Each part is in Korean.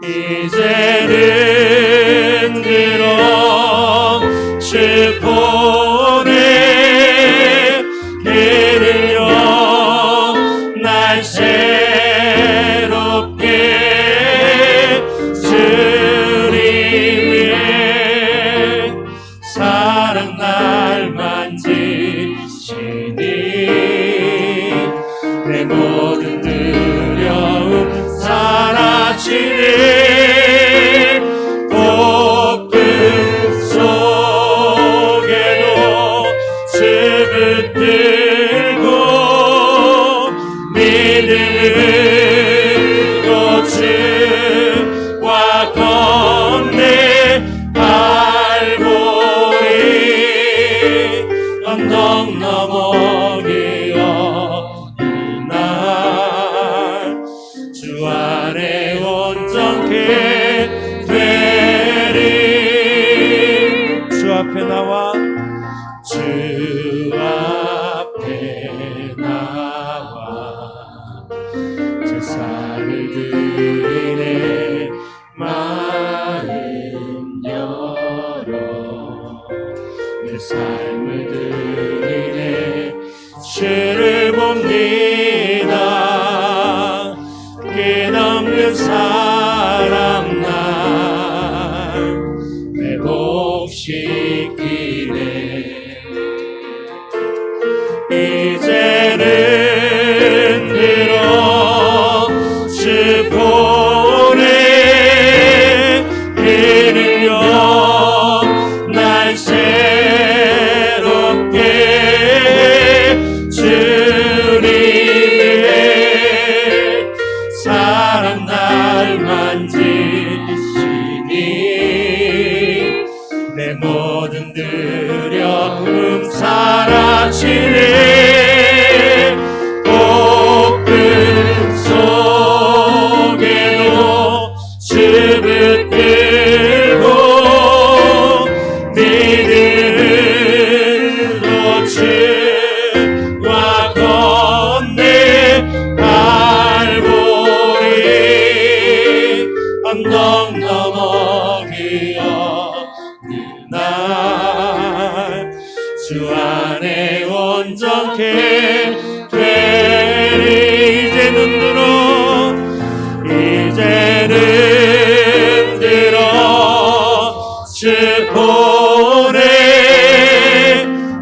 이제는 들어 주 보내 그를요 날 새롭게 주님의 사랑 날 만지시니 내 모든 두려움 사라지니 복음 속에도 주 붙들고 믿음으로 주와 건네 갈보리 언덕 넘어 기어 이날 주 안에 온전케 되리 주 앞에 나와 주 앞에 나와 제사를 드리네 마음 열어 내 삶을 드리네 주를 봅니다 끝없는 사랑 날 회복시키네 이제는 들어 주 보내 그는요 날 새롭게 주님의 사랑 날 만지시니 내 모든 두려움 사라지네 복음 속에도 주 붙들고 믿음으로 주와 건네 갈보리 언덕 넘어 기어 그날 주 안에 온전케 되리 이제는 들어 주 보내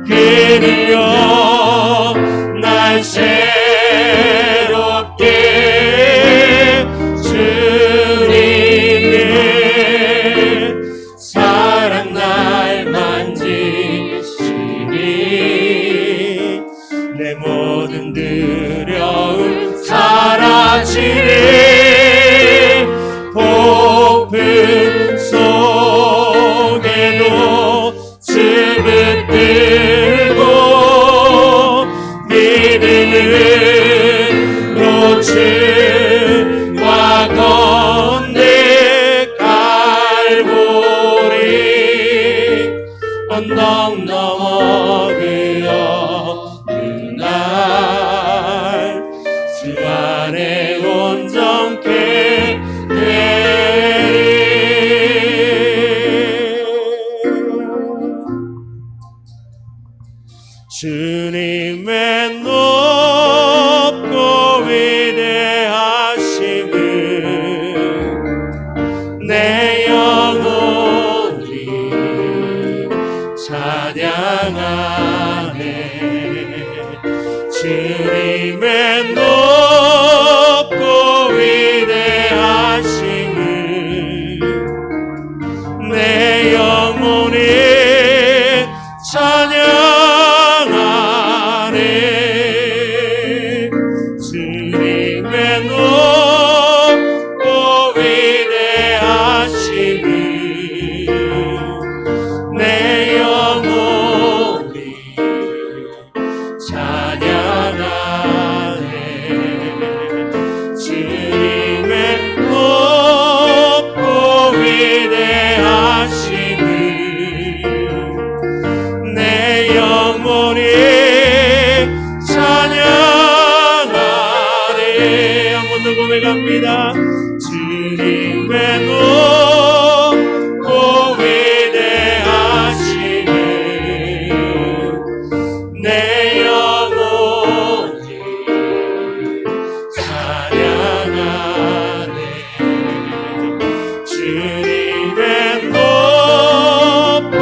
그는요 날 새롭게 주님의 사랑 날 만지시니 내 모든 두려움 사라지니 복음 속에도 주 붙들고 믿음으로 주와 건네 갈보리 언덕 넘어 그어 그날 주 안에 온전케 되리 주님의 높고 위대하심을 내 영혼이 찬양 높고 위대하시니 내 영혼이 찬양하네. 주님의 높고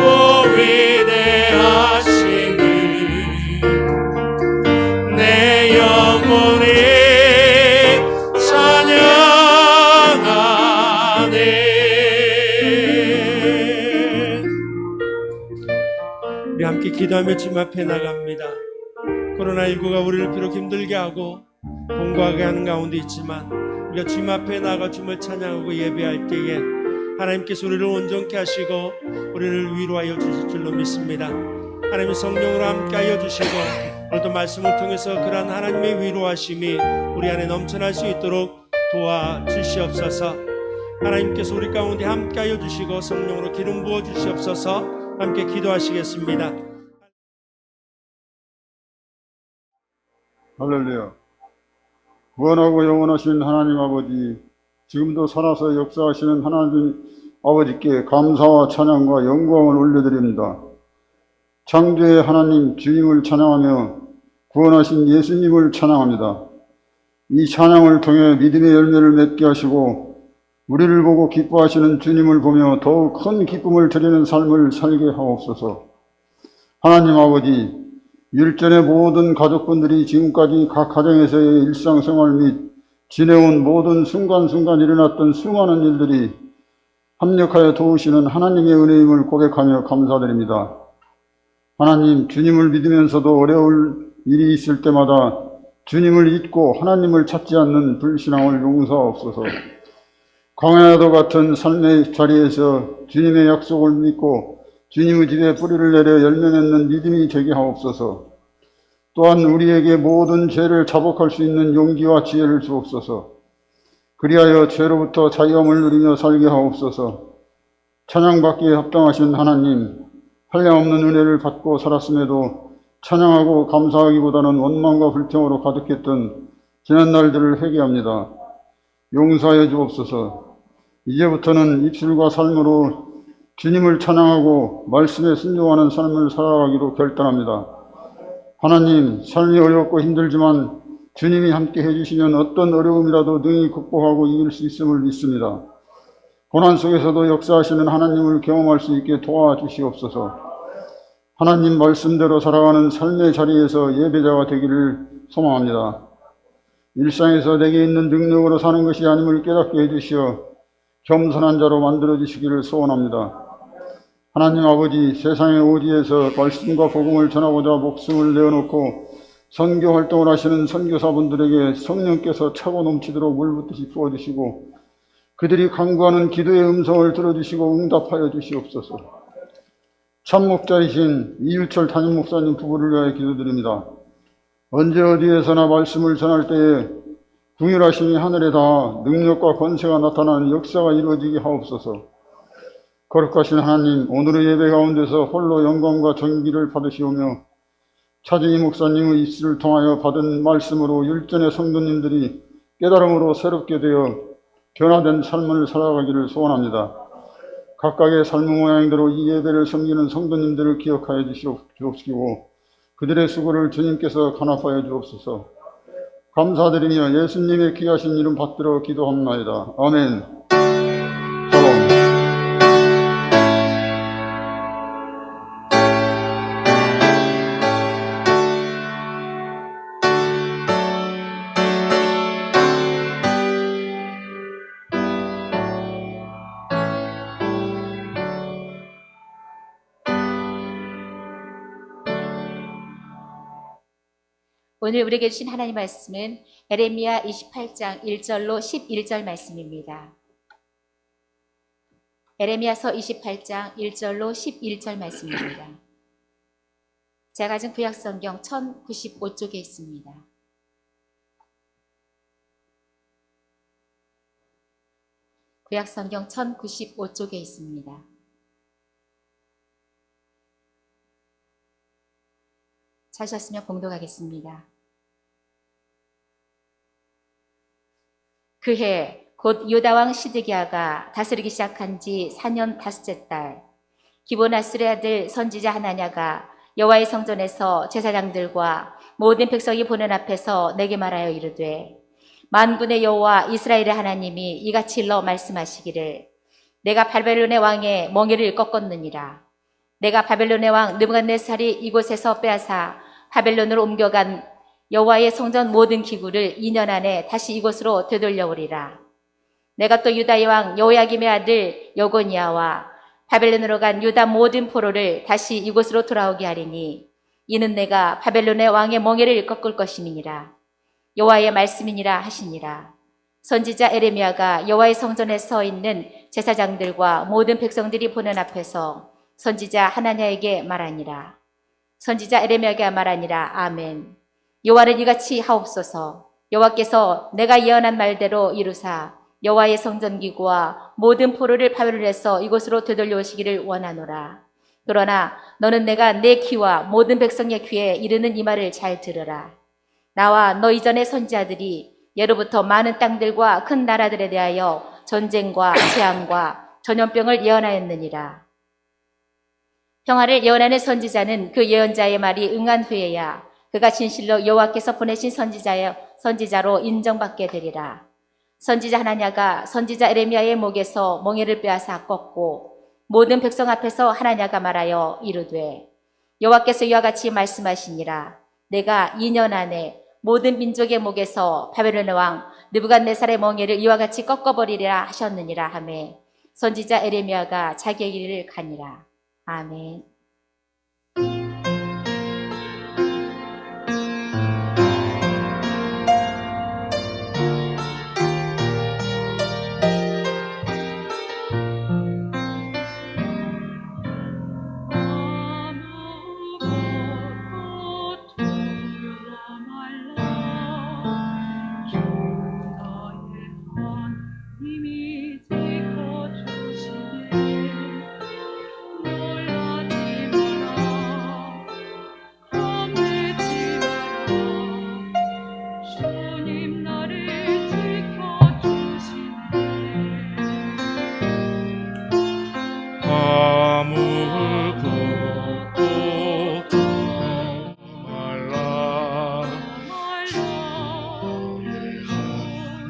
위대하시니 내 영혼이 찬양하네. 우리 함께 기도하며 주님 앞에 나갑니다. 코로나19가 우리를 비록 힘들게 하고 공고하게 하는 가운데 있지만 우리가 주님 앞에 나가 주님을 찬양하고 예배할 때에 하나님께서 우리를 온전케 하시고 우리를 위로하여 주실 줄로 믿습니다. 하나님의 성령으로 함께하여 주시고 오늘도 말씀을 통해서 그러한 하나님의 위로하심이 우리 안에 넘쳐날 수 있도록 도와주시옵소서. 하나님께서 우리 가운데 함께하여 주시고 성령으로 기름 부어 주시옵소서. 함께 기도하시겠습니다. 할렐루야. 구원하고 영원하신 하나님 아버지, 지금도 살아서 역사하시는 하나님 아버지께 감사와 찬양과 영광을 올려드립니다. 창조의 하나님 주님을 찬양하며 구원하신 예수님을 찬양합니다. 이 찬양을 통해 믿음의 열매를 맺게 하시고 우리를 보고 기뻐하시는 주님을 보며 더욱 큰 기쁨을 드리는 삶을 살게 하옵소서. 하나님 아버지, 율전의 모든 가족분들이 지금까지 각 가정에서의 일상생활 및 지내온 모든 순간순간 일어났던 수많은 일들이 합력하여 도우시는 하나님의 은혜임을 고백하며 감사드립니다. 하나님, 주님을 믿으면서도 어려울 일이 있을 때마다 주님을 잊고 하나님을 찾지 않는 불신앙을 용서하옵소서. 광야도 같은 삶의 자리에서 주님의 약속을 믿고 주님의 집에 뿌리를 내려 열매 맺는 믿음이 되게 하옵소서. 또한 우리에게 모든 죄를 자복할 수 있는 용기와 지혜를 주옵소서. 그리하여 죄로부터 자유함을 누리며 살게 하옵소서. 찬양받기에 합당하신 하나님, 한량없는 은혜를 받고 살았음에도 찬양하고 감사하기보다는 원망과 불평으로 가득했던 지난 날들을 회개합니다. 용서하여 주옵소서. 이제부터는 입술과 삶으로 주님을 찬양하고 말씀에 순종하는 삶을 살아가기로 결단합니다. 하나님, 삶이 어렵고 힘들지만 주님이 함께 해주시면 어떤 어려움이라도 능히 극복하고 이길 수 있음을 믿습니다. 고난 속에서도 역사하시는 하나님을 경험할 수 있게 도와주시옵소서. 하나님 말씀대로 살아가는 삶의 자리에서 예배자가 되기를 소망합니다. 일상에서 내게 있는 능력으로 사는 것이 아님을 깨닫게 해주시어 겸손한 자로 만들어주시기를 소원합니다. 하나님 아버지, 세상의 오지에서 말씀과 복음을 전하고자 목숨을 내어놓고 선교 활동을 하시는 선교사분들에게 성령께서 차고 넘치도록 물붓듯이 부어주시고 그들이 간구하는 기도의 음성을 들어주시고 응답하여 주시옵소서. 참목자이신 이유철 담임 목사님 부부를 위하여 기도드립니다. 언제 어디에서나 말씀을 전할 때에 궁휼하심이 하늘에 닿아 능력과 권세가 나타나는 역사가 이루어지게 하옵소서. 거룩하신 하나님, 오늘의 예배 가운데서 홀로 영광과 존귀를 받으시오며 차진희 목사님의 입술을 통하여 받은 말씀으로 율전의 성도님들이 깨달음으로 새롭게 되어 변화된 삶을 살아가기를 소원합니다. 각각의 삶의 모양대로 이 예배를 섬기는 성도님들을 기억하여 주옵시고 그들의 수고를 주님께서 간합하여 주옵소서. 감사드리며 예수님의 귀하신 이름 받들어 기도합나이다. 아멘. 샬롬. 오늘 우리에게 주신 하나님 말씀은 에레미야 28장 1절로 11절 말씀입니다. 에레미야서 28장 1절로 11절 말씀입니다. 제가 가진 구약성경 1095쪽에 있습니다. 구약성경 1095쪽에 있습니다. 찾으셨으면 공독하겠습니다. 그해 곧 유다 왕 시드기야가 다스리기 시작한 지 4년 5째 달, 기브나스의 아들 선지자 하나냐가 여호와의 성전에서 제사장들과 모든 백성이 보는 앞에서 내게 말하여 이르되, 만군의 여호와 이스라엘의 하나님이 이같이 일러 말씀하시기를, 내가 바벨론의 왕의 멍에를 꺾었느니라. 내가 바벨론의 왕 느부갓네살이 이곳에서 빼앗아 바벨론으로 옮겨간 여호와의 성전 모든 기구를 2년 안에 다시 이곳으로 되돌려오리라. 내가 또 유다의 왕 여호야김의 아들 여고니아와 바벨론으로 간 유다 모든 포로를 다시 이곳으로 돌아오게 하리니, 이는 내가 바벨론의 왕의 멍에를 꺾을 것임이니라. 여호와의 말씀이니라 하시니라. 선지자 에레미야가 여호와의 성전에 서 있는 제사장들과 모든 백성들이 보는 앞에서 선지자 하나냐에게 말하니라. 선지자 에레미야에게 말하니라. 아멘. 여호와는 이같이 하옵소서. 여호와께서 내가 예언한 말대로 이루사 여호와의 성전 기구와 모든 포로를 바벨론에서 이곳으로 되돌려오시기를 원하노라. 그러나 너는 내가 내 귀와 모든 백성의 귀에 이르는 이 말을 잘 들으라. 나와 너 이전의 선지자들이 예로부터 많은 땅들과 큰 나라들에 대하여 전쟁과 재앙과 전염병을 예언하였느니라. 평화를 예언하는 선지자는 그 예언자의 말이 응한 후에야 그가 진실로 여호와께서 보내신 선지자로 인정받게 되리라. 선지자 하나냐가 선지자 에레미야의 목에서 멍에를 빼앗아 꺾고 모든 백성 앞에서 하나냐가 말하여 이르되, 여호와께서 이와 같이 말씀하시니라. 내가 2년 안에 모든 민족의 목에서 바벨론의 왕 느부갓네살의 멍에를 이와 같이 꺾어버리리라 하셨느니라 하매, 선지자 에레미야가 자기의 길을 가니라. 아멘.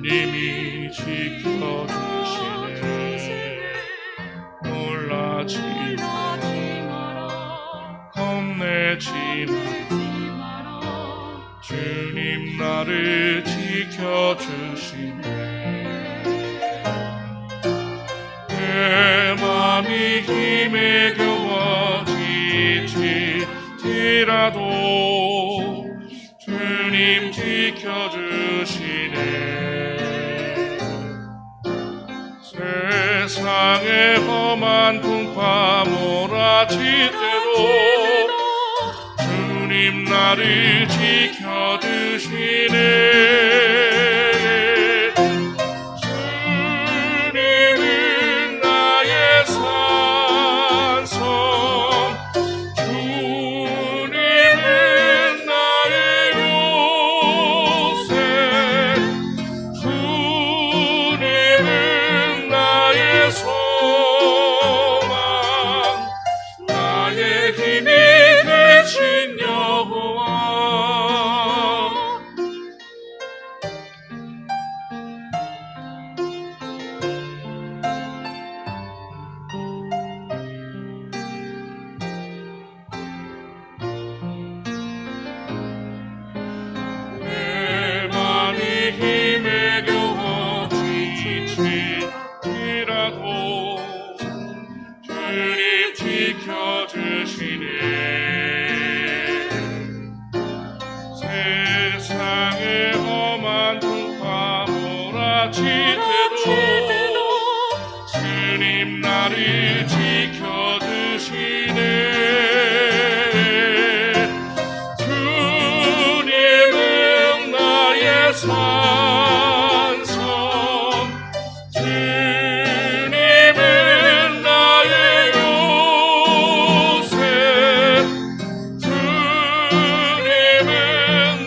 님이 지켜주시네. 놀라지 마라. 겁내지 마라. 주님 나를 지켜주시네. 내 맘이 힘에 겨워 지칠지라도 주님 지켜주시네. 세상의 험한 풍파 몰아칠 때도 주님 나를 지켜주시네. 주님은 나의 산성, 주님은 나의 요새, 주님은 나의 소망, 나의 힘이 되신 여호와. 내 맘이 힘에 겨워 지칠지라도 주님 지켜주시네. 세상의 험한 풍파 몰아칠 때도 주님 나를 지켜주시네. 주님은 나의 산성, 주님은 나의 요새, 주님은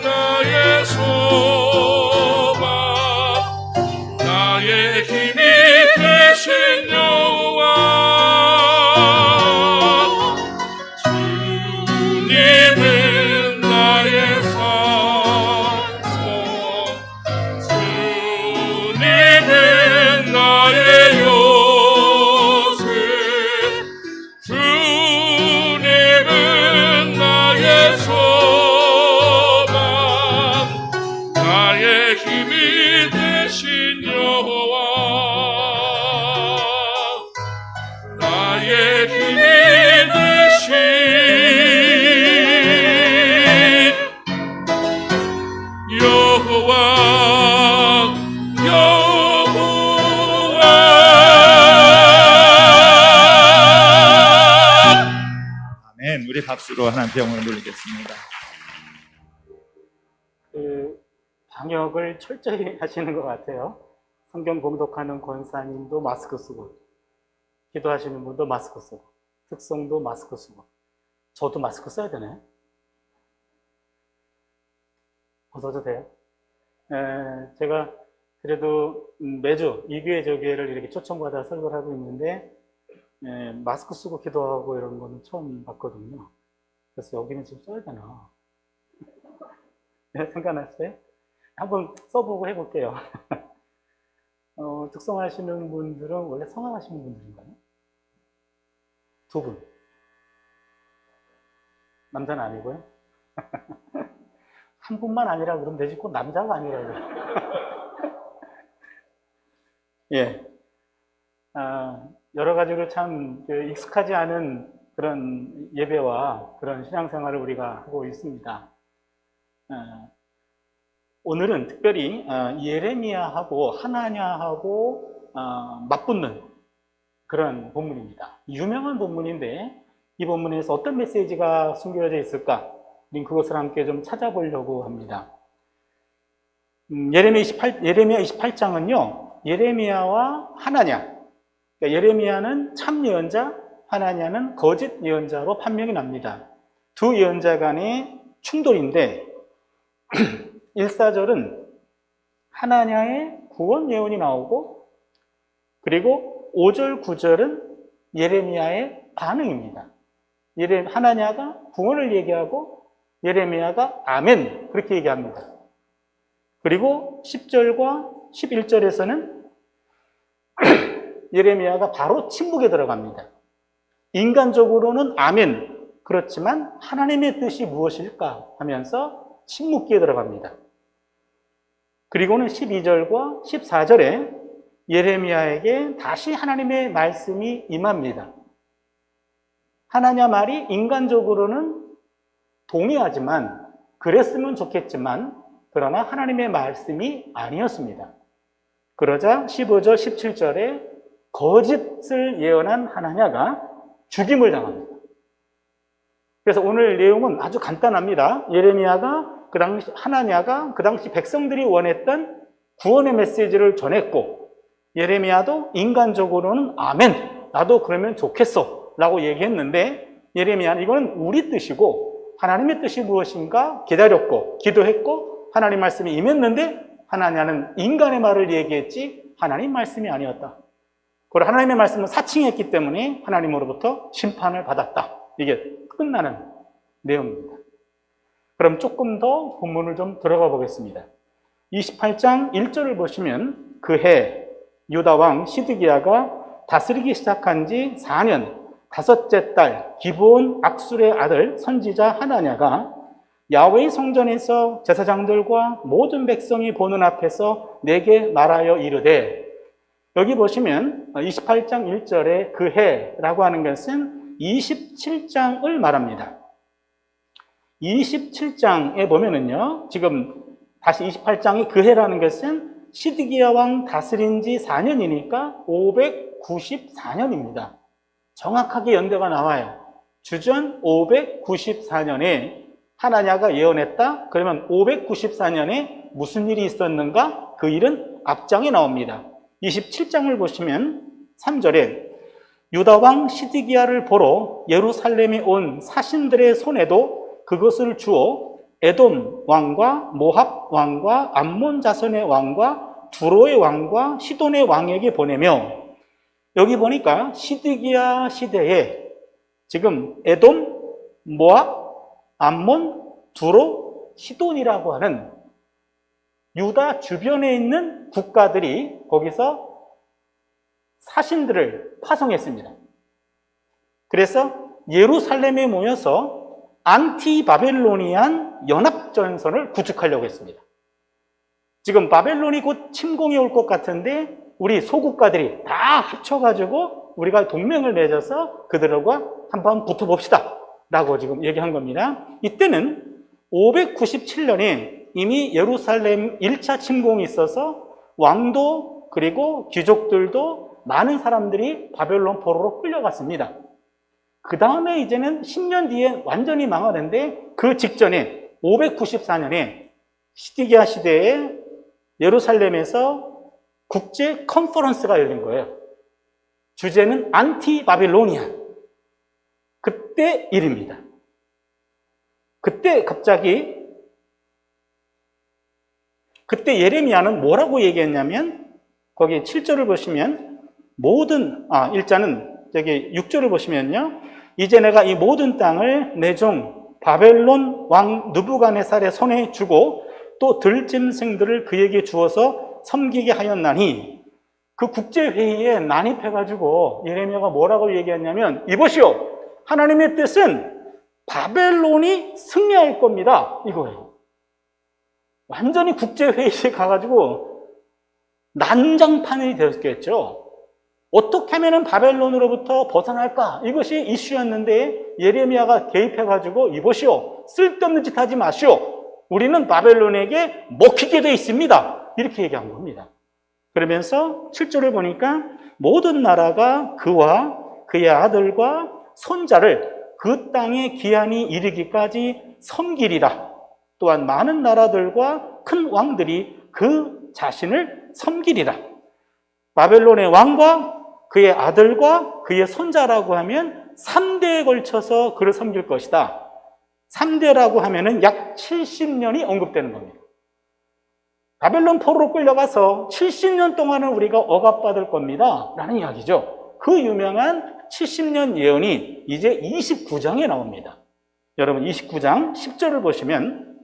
나의 소망, 나의 박수로 하나님 영광을 돌리겠습니다. 방역을 철저히 하시는 것 같아요. 성경 봉독하는 권사님도 마스크 쓰고, 기도하시는 분도 마스크 쓰고, 특성도 마스크 쓰고, 저도 마스크 써야 되네. 벗어도 돼요? 제가 그래도 매주 이 교회 저 교회를 이렇게 초청받아 설교를 하고 있는데 마스크 쓰고 기도하고 이런 거는 처음 봤거든요. 그래서 여기는 지금 써야 되나? 생각났어요? 한번 써보고 해볼게요. 특성하시는 분들은 원래 성함하시는 분들인가요? 두 분. 남자는 아니고요. 한 분만 아니라 그러면 되지, 꼭 남자가 아니라고. 예. 여러 가지로 참 익숙하지 않은 그런 예배와 그런 신앙생활을 우리가 하고 있습니다. 오늘은 특별히 예레미야하고 하나냐하고 맞붙는 그런 본문입니다. 유명한 본문인데 이 본문에서 어떤 메시지가 숨겨져 있을까? 우린 그것을 함께 좀 찾아보려고 합니다. 예레미야 28장은요, 예레미야와 하나냐, 그러니까 예레미야는 참 예언자, 하나냐는 거짓 예언자로 판명이 납니다. 두 예언자 간의 충돌인데 1사절은 하나냐의 구원 예언이 나오고, 그리고 5절, 9절은 예레미야의 반응입니다. 하나냐가 구원을 얘기하고 예레미야가 아멘 그렇게 얘기합니다. 그리고 10절과 11절에서는 예레미야가 바로 침묵에 들어갑니다. 인간적으로는 아멘, 그렇지만 하나님의 뜻이 무엇일까 하면서 침묵기에 들어갑니다. 그리고는 12절과 14절에 예레미야에게 다시 하나님의 말씀이 임합니다. 하나냐 말이 인간적으로는 동의하지만, 그랬으면 좋겠지만, 그러나 하나님의 말씀이 아니었습니다. 그러자 15절, 17절에 거짓을 예언한 하나냐가 죽임을 당합니다. 그래서 오늘 내용은 아주 간단합니다. 하나냐가 그 당시 백성들이 원했던 구원의 메시지를 전했고, 예레미야도 인간적으로는 아멘, 나도 그러면 좋겠어 라고 얘기했는데, 예레미야는 이거는 우리 뜻이고 하나님의 뜻이 무엇인가 기다렸고 기도했고 하나님 말씀이 임했는데, 하나냐는 인간의 말을 얘기했지 하나님 말씀이 아니었다. 그리고 하나님의 말씀은 사칭했기 때문에 하나님으로부터 심판을 받았다. 이게 끝나는 내용입니다. 그럼 조금 더 본문을 좀 들어가 보겠습니다. 28장 1절을 보시면 그해 유다 왕 시드기야가 다스리기 시작한 지 4년 다섯째 달 기브온 악술의 아들 선지자 하나냐가 야훼의 성전에서 제사장들과 모든 백성이 보는 앞에서 내게 말하여 이르되, 여기 보시면 28장 1절에 그 해라고 하는 것은 27장을 말합니다. 27장에 보면은요, 지금 다시 28장이 그 해라는 것은 시드기야 왕 다스린 지 4년이니까 594년입니다. 정확하게 연대가 나와요. 주전 594년에 하나냐가 예언했다. 그러면 594년에 무슨 일이 있었는가? 그 일은 앞장에 나옵니다. 27장을 보시면 3절에 유다 왕 시드기야를 보러 예루살렘에 온 사신들의 손에도 그것을 주어 에돔 왕과 모압 왕과 암몬 자손의 왕과 두로의 왕과 시돈의 왕에게 보내며, 여기 보니까 시드기야 시대에 지금 에돔, 모압, 암몬, 두로, 시돈이라고 하는 유다 주변에 있는 국가들이 거기서 사신들을 파송했습니다. 그래서 예루살렘에 모여서 안티바벨로니안 연합전선을 구축하려고 했습니다. 지금 바벨론이 곧 침공해 올 것 같은데 우리 소국가들이 다 합쳐가지고 우리가 동맹을 맺어서 그들과 한번 붙어봅시다 라고 지금 얘기한 겁니다. 이때는 597년에 이미 예루살렘 1차 침공이 있어서 왕도 그리고 귀족들도 많은 사람들이 바벨론 포로로 끌려갔습니다. 그 다음에 이제는 10년 뒤에 완전히 망하는데 그 직전에 594년에 시디기아 시대에 예루살렘에서 국제 컨퍼런스가 열린 거예요. 주제는 안티 바빌로니아. 그때 일입니다. 그때 갑자기 그때 예레미야는 뭐라고 얘기했냐면 거기 7절을 보시면 일자는 여기 6절을 보시면요. 이제 내가 이 모든 땅을 내 종 바벨론 왕 느부갓네살의 손에 주고 또 들짐승들을 그에게 주어서 섬기게 하였나니 그 국제회의에 난입해가지고 예레미야가 뭐라고 얘기했냐면 이보시오 하나님의 뜻은 바벨론이 승리할 겁니다 이거예요. 완전히 국제회의에 가가지고 난장판이 되었겠죠. 어떻게 하면 바벨론으로부터 벗어날까? 이것이 이슈였는데 예레미야가 개입해가지고 이보시오 쓸데없는 짓 하지 마시오 우리는 바벨론에게 먹히게 돼 있습니다 이렇게 얘기한 겁니다. 그러면서 7절을 보니까 모든 나라가 그와 그의 아들과 손자를 그 땅의 기한이 이르기까지 섬기리라. 또한 많은 나라들과 큰 왕들이 그 자신을 섬기리라. 바벨론의 왕과 그의 아들과 그의 손자라고 하면 3대에 걸쳐서 그를 섬길 것이다. 3대라고 하면은 약 70년이 언급되는 겁니다. 바벨론 포로로 끌려가서 70년 동안은 우리가 억압받을 겁니다 라는 이야기죠. 그 유명한 70년 예언이 이제 29장에 나옵니다. 여러분 29장 10절을 보시면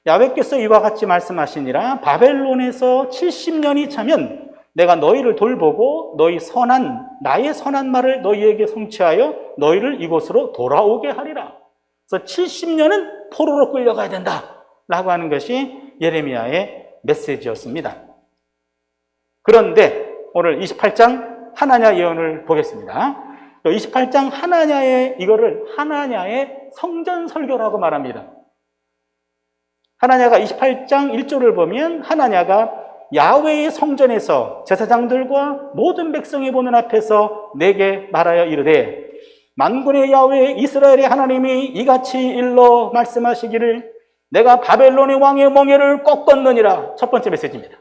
야훼께서 이와 같이 말씀하시니라 바벨론에서 70년이 차면 내가 너희를 돌보고 나의 선한 말을 너희에게 성취하여 너희를 이곳으로 돌아오게 하리라. 그래서 70년은 포로로 끌려가야 된다 라고 하는 것이 예레미야의 메시지였습니다. 그런데 오늘 28장 하나냐 예언을 보겠습니다. 28장 이거를 하나냐의 성전 설교라고 말합니다. 하나냐가 28장 1절을 보면 하나냐가 야훼의 성전에서 제사장들과 모든 백성이 보는 앞에서 내게 말하여 이르되 만군의 야훼 이스라엘의 하나님이 이같이 일러 말씀하시기를 내가 바벨론의 왕의 멍에를 꺾었느니라. 첫 번째 메시지입니다.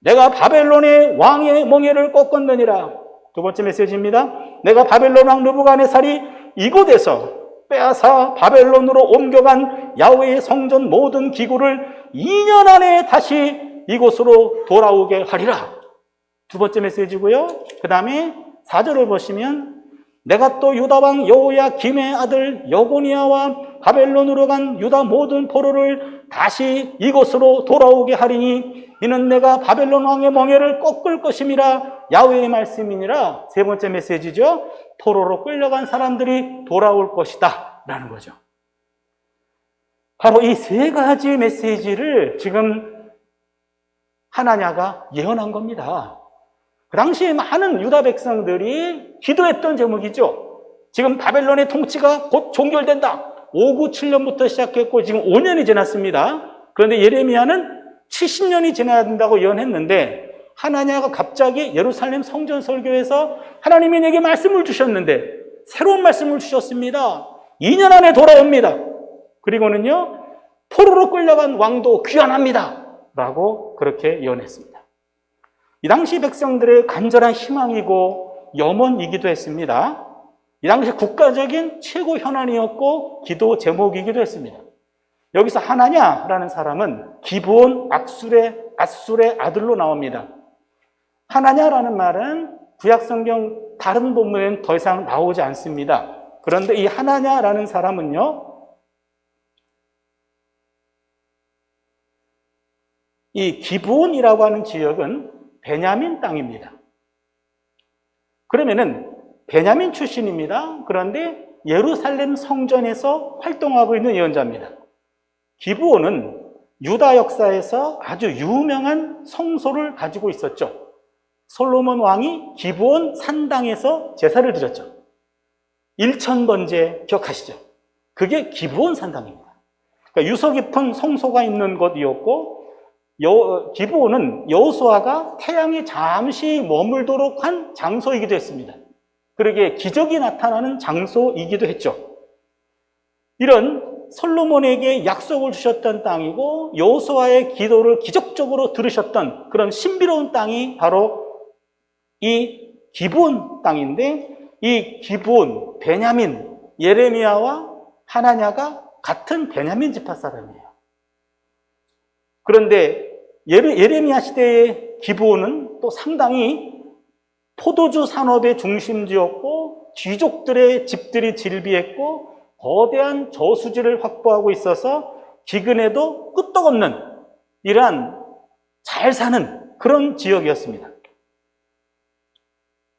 내가 바벨론의 왕의 멍에를 꺾었느니라. 두 번째 메시지입니다. 내가 바벨론 왕 느부갓네살이 이곳에서 빼앗아 바벨론으로 옮겨간 야훼의 성전 모든 기구를 2년 안에 다시 이곳으로 돌아오게 하리라. 두 번째 메시지고요. 그 다음에 4절을 보시면 내가 또 유다 왕 여호야김의 아들 여고니아와 바벨론으로 간 유다 모든 포로를 다시 이곳으로 돌아오게 하리니 이는 내가 바벨론 왕의 멍에를 꺾을 것임이라 야훼의 말씀이니라. 세 번째 메시지죠. 포로로 끌려간 사람들이 돌아올 것이다 라는 거죠. 바로 이 세 가지 메시지를 지금 하나냐가 예언한 겁니다. 그 당시에 많은 유다 백성들이 기도했던 제목이죠. 지금 바벨론의 통치가 곧 종결된다. 597년부터 시작했고 지금 5년이 지났습니다. 그런데 예레미야는 70년이 지나야 된다고 예언했는데 하나냐가 갑자기 예루살렘 성전 설교에서 하나님이 내게 말씀을 주셨는데 새로운 말씀을 주셨습니다. 2년 안에 돌아옵니다. 그리고는요 포로로 끌려간 왕도 귀환합니다 라고 그렇게 예언했습니다. 이 당시 백성들의 간절한 희망이고 염원이기도 했습니다. 이 당시 국가적인 최고 현안이었고 기도 제목이기도 했습니다. 여기서 하나냐라는 사람은 기브온 앗술의 아들로 나옵니다. 하나냐라는 말은 구약성경 다른 본문에는 더 이상 나오지 않습니다. 그런데 이 하나냐라는 사람은요 이 기브온이라고 하는 지역은 베냐민 땅입니다. 그러면은 베냐민 출신입니다. 그런데 예루살렘 성전에서 활동하고 있는 예언자입니다. 기브온은 유다 역사에서 아주 유명한 성소를 가지고 있었죠. 솔로몬 왕이 기브온 산당에서 제사를 드렸죠. 1000번제 기억하시죠? 그게 기브온 산당입니다. 그러니까 유서 깊은 성소가 있는 곳이었고 기브온은 여호수아가 태양이 잠시 머물도록 한 장소이기도 했습니다. 그러게 기적이 나타나는 장소이기도 했죠. 이런 솔로몬에게 약속을 주셨던 땅이고 여호수아의 기도를 기적적으로 들으셨던 그런 신비로운 땅이 바로 이 기브온 땅인데, 이 기브온, 베냐민, 예레미야와 하나냐가 같은 베냐민 지파 사람이에요. 그런데 예레미야 시대의 기브온은 또 상당히 포도주 산업의 중심지였고 귀족들의 집들이 즐비했고 거대한 저수지를 확보하고 있어서 기근에도 끄떡없는 이러한 잘 사는 그런 지역이었습니다.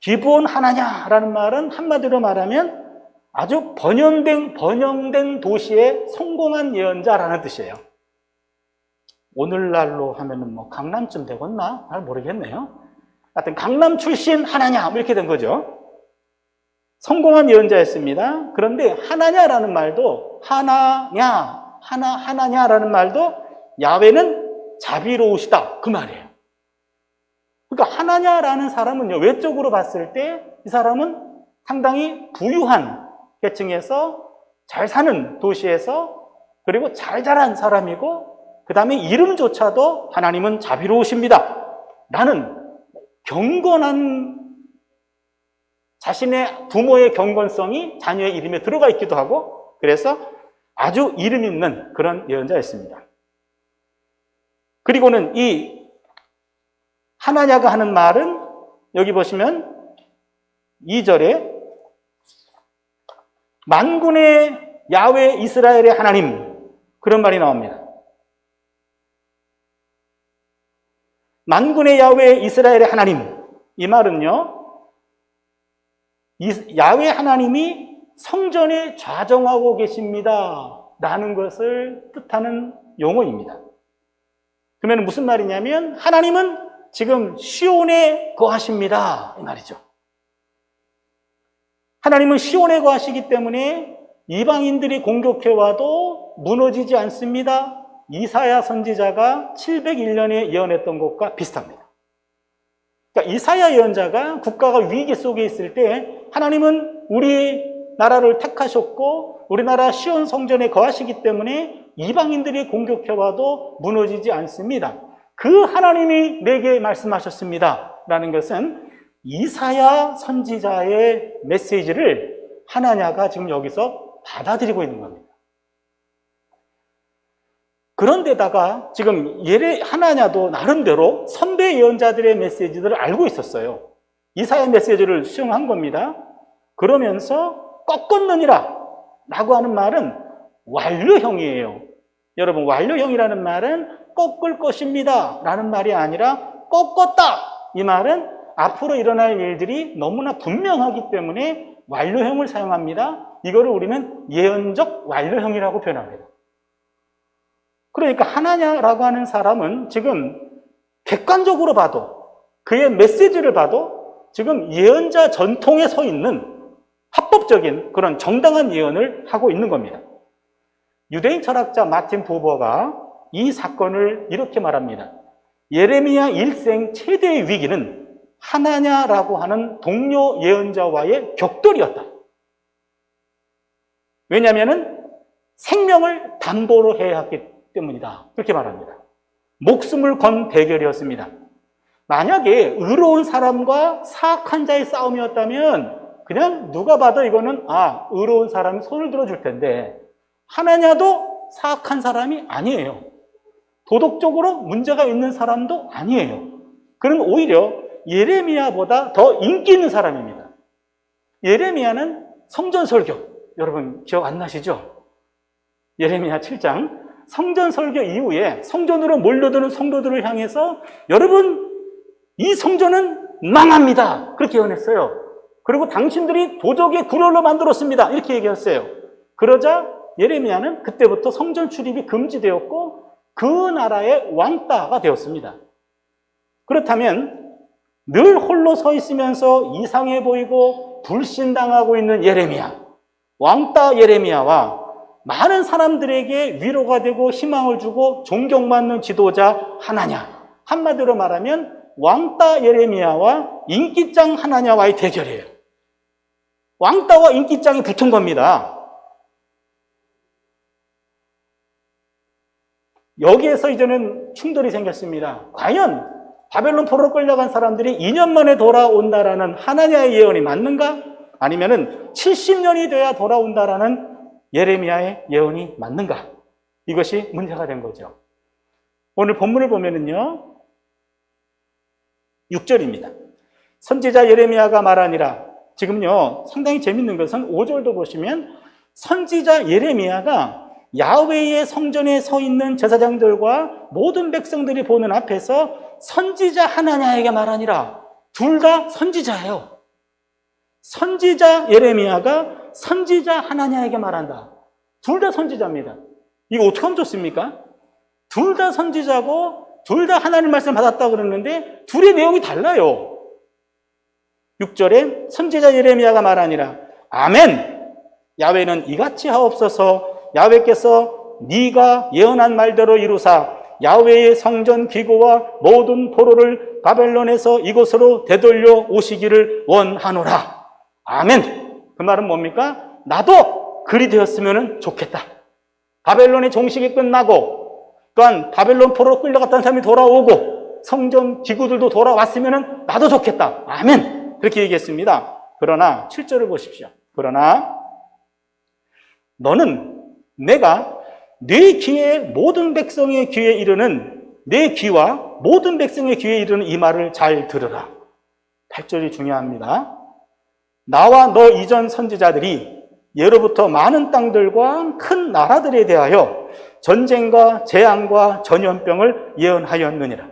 기브온 하나냐라는 말은 한마디로 말하면 아주 번영된 도시의 성공한 예언자라는 뜻이에요. 오늘날로 하면은 뭐 강남쯤 되겠나? 잘 모르겠네요. 하여튼 강남 출신 하나냐 이렇게 된 거죠. 성공한 예언자였습니다. 그런데 하나냐라는 말도 하나냐라는 말도 야훼는 자비로우시다 그 말이에요. 그러니까 하나냐라는 사람은요, 외적으로 봤을 때 이 사람은 상당히 부유한 계층에서 잘 사는 도시에서 그리고 잘 자란 사람이고 그 다음에 이름조차도 하나님은 자비로우십니다 라는 경건한 자신의 부모의 경건성이 자녀의 이름에 들어가 있기도 하고 그래서 아주 이름 있는 그런 예언자였습니다. 그리고는 이 하나냐가 하는 말은 여기 보시면 2절에 만군의 야훼 이스라엘의 하나님 그런 말이 나옵니다. 만군의 야훼 이스라엘의 하나님, 이 말은요 야훼 하나님이 성전에 좌정하고 계십니다 라는 것을 뜻하는 용어입니다. 그러면 무슨 말이냐면 하나님은 지금 시온에 거하십니다 이 말이죠. 하나님은 시온에 거하시기 때문에 이방인들이 공격해와도 무너지지 않습니다. 이사야 선지자가 701년에 예언했던 것과 비슷합니다. 그러니까 이사야 예언자가 국가가 위기 속에 있을 때 하나님은 우리 나라를 택하셨고 우리나라 시온 성전에 거하시기 때문에 이방인들이 공격해와도 무너지지 않습니다. 그 하나님이 내게 말씀하셨습니다 라는 것은 이사야 선지자의 메시지를 하나냐가 지금 여기서 받아들이고 있는 겁니다. 그런데다가 지금 하나냐도 나름대로 선배 예언자들의 메시지들을 알고 있었어요. 이사야 메시지를 수용한 겁니다. 그러면서 꺾었느니라 라고 하는 말은 완료형이에요. 여러분, 완료형이라는 말은 꺾을 것입니다 라는 말이 아니라 꺾었다 이 말은 앞으로 일어날 일들이 너무나 분명하기 때문에 완료형을 사용합니다. 이거를 우리는 예언적 완료형이라고 표현합니다. 그러니까 하나냐라고 하는 사람은 지금 객관적으로 봐도 그의 메시지를 봐도 지금 예언자 전통에 서 있는 합법적인 그런 정당한 예언을 하고 있는 겁니다. 유대인 철학자 마틴 부버가 이 사건을 이렇게 말합니다. 예레미야 일생 최대의 위기는 하나냐라고 하는 동료 예언자와의 격돌이었다. 왜냐하면 생명을 담보로 해야 했기 때문이다. 그렇게 말합니다. 목숨을 건 대결이었습니다. 만약에 의로운 사람과 사악한 자의 싸움이었다면 그냥 누가 봐도 이거는 의로운 사람이 손을 들어줄 텐데 하나냐도 사악한 사람이 아니에요. 도덕적으로 문제가 있는 사람도 아니에요. 그는 오히려 예레미야보다 더 인기 있는 사람입니다. 예레미야는 성전 설교, 여러분 기억 안 나시죠? 예레미야 7장 성전 설교 이후에 성전으로 몰려드는 성도들을 향해서 여러분 이 성전은 망합니다 그렇게 예언했어요. 그리고 당신들이 도적의 굴효로 만들었습니다 이렇게 얘기했어요. 그러자 예레미야는 그때부터 성전 출입이 금지되었고 그 나라의 왕따가 되었습니다. 그렇다면 늘 홀로 서 있으면서 이상해 보이고 불신당하고 있는 예레미야, 왕따 예레미야와 많은 사람들에게 위로가 되고 희망을 주고 존경받는 지도자 하나냐, 한마디로 말하면 왕따 예레미야와 인기짱 하나냐와의 대결이에요. 왕따와 인기짱이 붙은 겁니다. 여기에서 이제는 충돌이 생겼습니다. 과연 바벨론 포로로 끌려간 사람들이 2년 만에 돌아온다라는 하나냐의 예언이 맞는가? 아니면은 70년이 돼야 돌아온다라는 예레미야의 예언이 맞는가? 이것이 문제가 된 거죠. 오늘 본문을 보면은요, 6절입니다. 선지자 예레미야가 말하니라. 지금요, 상당히 재밌는 것은 5절도 보시면 선지자 예레미야가 야훼의 성전에 서 있는 제사장들과 모든 백성들이 보는 앞에서 선지자 하나냐에게 말하니라. 둘 다 선지자예요. 선지자 예레미야가 선지자 하나냐에게 말한다. 둘 다 선지자입니다. 이거 어떻게 하면 좋습니까? 둘 다 선지자고 둘 다 하나님 말씀 받았다고 그러는데 둘의 내용이 달라요. 6절에 선지자 예레미야가 말하니라. 아멘. 야훼는 이같이 하옵소서. 야훼께서 네가 예언한 말대로 이루사 야훼의 성전 기구와 모든 포로를 바벨론에서 이곳으로 되돌려 오시기를 원하노라. 아멘. 그 말은 뭡니까? 나도 그리 되었으면 좋겠다. 바벨론의 종식이 끝나고 또한 바벨론 포로로 끌려갔던 사람이 돌아오고 성전 기구들도 돌아왔으면 나도 좋겠다. 아멘. 그렇게 얘기했습니다. 그러나 7절을 보십시오. 그러나 너는 내가 네 귀에 모든 백성의 귀에 이르는 내 귀와 모든 백성의 귀에 이르는 이 말을 잘 들으라. 8절이 중요합니다. 나와 너 이전 선지자들이 예로부터 많은 땅들과 큰 나라들에 대하여 전쟁과 재앙과 전염병을 예언하였느니라.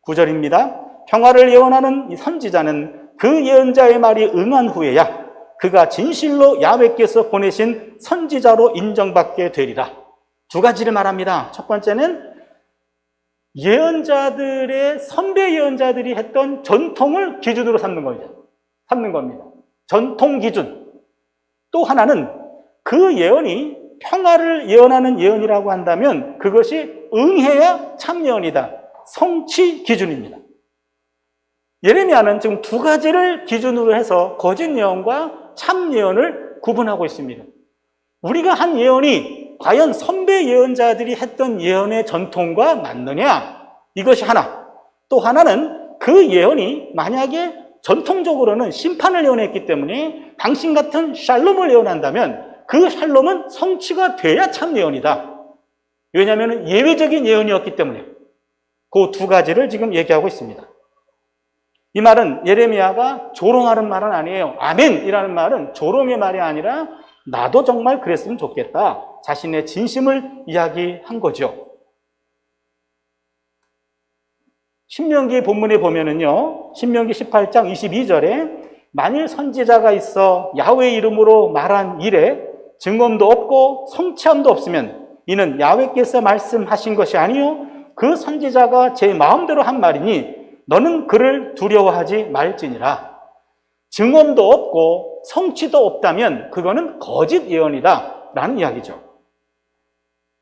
9절입니다. 평화를 예언하는 이 선지자는 그 예언자의 말이 응한 후에야 그가 진실로 야훼께서 보내신 선지자로 인정받게 되리라. 두 가지를 말합니다. 첫 번째는 예언자들의 선배 예언자들이 했던 전통을 기준으로 삼는 겁니다. 전통 기준. 또 하나는 그 예언이 평화를 예언하는 예언이라고 한다면 그것이 응해야 참 예언이다. 성취 기준입니다. 예레미야는 지금 두 가지를 기준으로 해서 거짓 예언과 참 예언을 구분하고 있습니다. 우리가 한 예언이 과연 선배 예언자들이 했던 예언의 전통과 맞느냐? 이것이 하나. 또 하나는 그 예언이 만약에 전통적으로는 심판을 예언했기 때문에 당신 같은 샬롬을 예언한다면 그 샬롬은 성취가 돼야 참 예언이다. 왜냐하면 예외적인 예언이었기 때문에 그 두 가지를 지금 얘기하고 있습니다. 이 말은 예레미야가 조롱하는 말은 아니에요. 아멘이라는 말은 조롱의 말이 아니라 나도 정말 그랬으면 좋겠다. 자신의 진심을 이야기한 거죠. 신명기 본문에 보면은요, 신명기 18장 22절에 만일 선지자가 있어 야훼 이름으로 말한 일에 증언도 없고 성취함도 없으면 이는 야훼께서 말씀하신 것이 아니요 그 선지자가 제 마음대로 한 말이니 너는 그를 두려워하지 말지니라. 증언도 없고 성취도 없다면 그거는 거짓 예언이다 라는 이야기죠.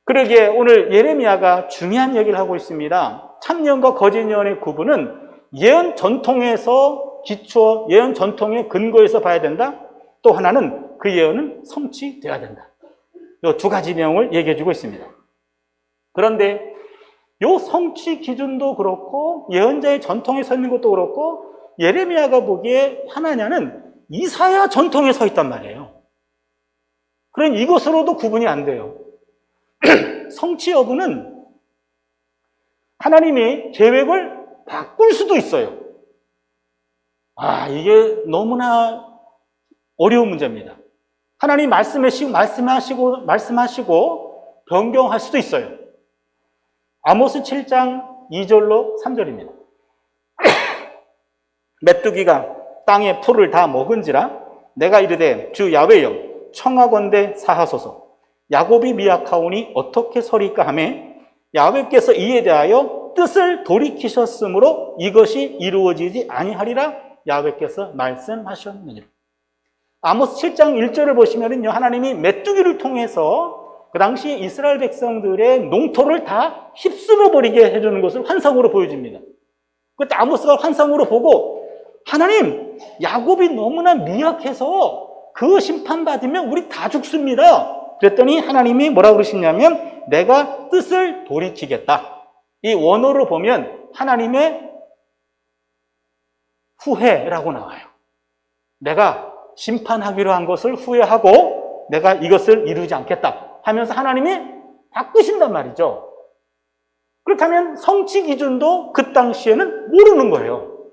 그러기에 오늘 예레미야가 중요한 얘기를 하고 있습니다. 참 예언과 거짓 예언의 구분은 예언 전통에서 기초, 예언 전통의 근거에서 봐야 된다. 또 하나는 그 예언은 성취돼야 된다. 이 두 가지 내용을 얘기해 주고 있습니다. 그런데 이 성취 기준도 그렇고 예언자의 전통에 서 있는 것도 그렇고 예레미야가 보기에 하나냐는 이사야 전통에 서 있단 말이에요. 그럼 이것으로도 구분이 안 돼요. 성취 여부는 하나님이 계획을 바꿀 수도 있어요. 이게 너무나 어려운 문제입니다. 하나님 말씀하시고 변경할 수도 있어요. 아모스 7장 2절로 3절입니다. 메뚜기가 땅의 풀을 다 먹은지라 내가 이르되 주 야훼여 청하건대 사하소서. 야곱이 미약하오니 어떻게 서리까 하매 야훼께서 이에 대하여 뜻을 돌이키셨으므로 이것이 이루어지지 아니하리라 야훼께서 말씀하셨느니라. 아모스 7장 1절을 보시면요, 하나님이 메뚜기를 통해서 그 당시 이스라엘 백성들의 농토를 다 휩쓸어 버리게 해주는 것을 환상으로 보여줍니다. 그때 아모스가 환상으로 보고 하나님, 야곱이 너무나 미약해서 그 심판받으면 우리 다 죽습니다. 그랬더니 하나님이 뭐라고 그러시냐면 내가 뜻을 돌이키겠다. 이 원어로 보면 하나님의 후회라고 나와요. 내가 심판하기로 한 것을 후회하고 내가 이것을 이루지 않겠다 하면서 하나님이 바꾸신단 말이죠. 그렇다면 성취 기준도 그 당시에는 모르는 거예요.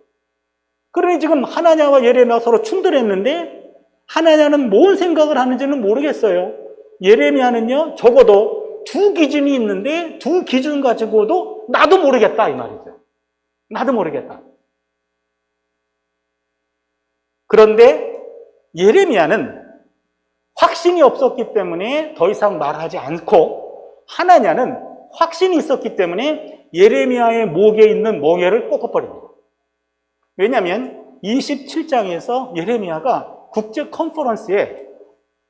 그러니 지금 하나냐와 예레미야가 서로 충돌했는데 하나냐는 뭔 생각을 하는지는 모르겠어요. 예레미야는요, 적어도 두 기준이 있는데 두 기준 가지고도 나도 모르겠다 이 말이죠. 나도 모르겠다. 그런데 예레미야는 확신이 없었기 때문에 더 이상 말하지 않고 하나냐는 확신이 있었기 때문에 예레미야의 목에 있는 멍에를 꺾어버립니다. 왜냐하면 27장에서 예레미야가 국제 컨퍼런스에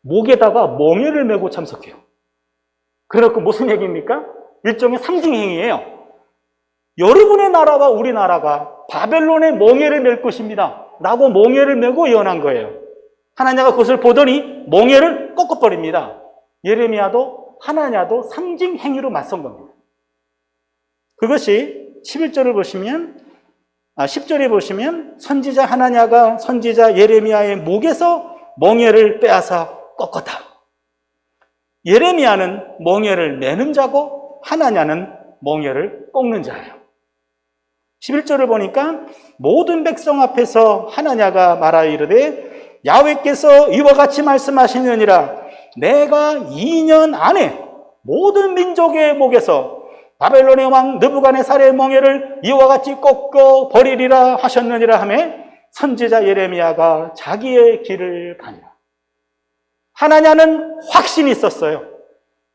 목에다가 멍에를 메고 참석해요. 그래놓고 무슨 얘기입니까? 일종의 상징행위예요. 여러분의 나라와 우리나라가 바벨론의 멍에를 맬 것입니다 라고 멍에를 메고 예언한 거예요. 하나냐가 그것을 보더니 멍에를 꺾어버립니다. 예레미야도 하나냐도 상징행위로 맞선 겁니다. 그것이 11절을 보시면 10절에 보시면 선지자 하나냐가 선지자 예레미야의 목에서 멍에를 빼앗아 꺾었다. 예레미야는 멍에를 매는 자고 하나냐는 멍에를 꺾는 자예요. 11절을 보니까 모든 백성 앞에서 하나냐가 말하여 이르되 야훼께서 이와 같이 말씀하시느니라 내가 2년 안에 모든 민족의 목에서 바벨론의 왕 느부갓네살의 멍에를 이와 같이 꺾어 버리리라 하셨느니라 하며 선지자 예레미야가 자기의 길을 가니라. 하나냐는 확신이 있었어요.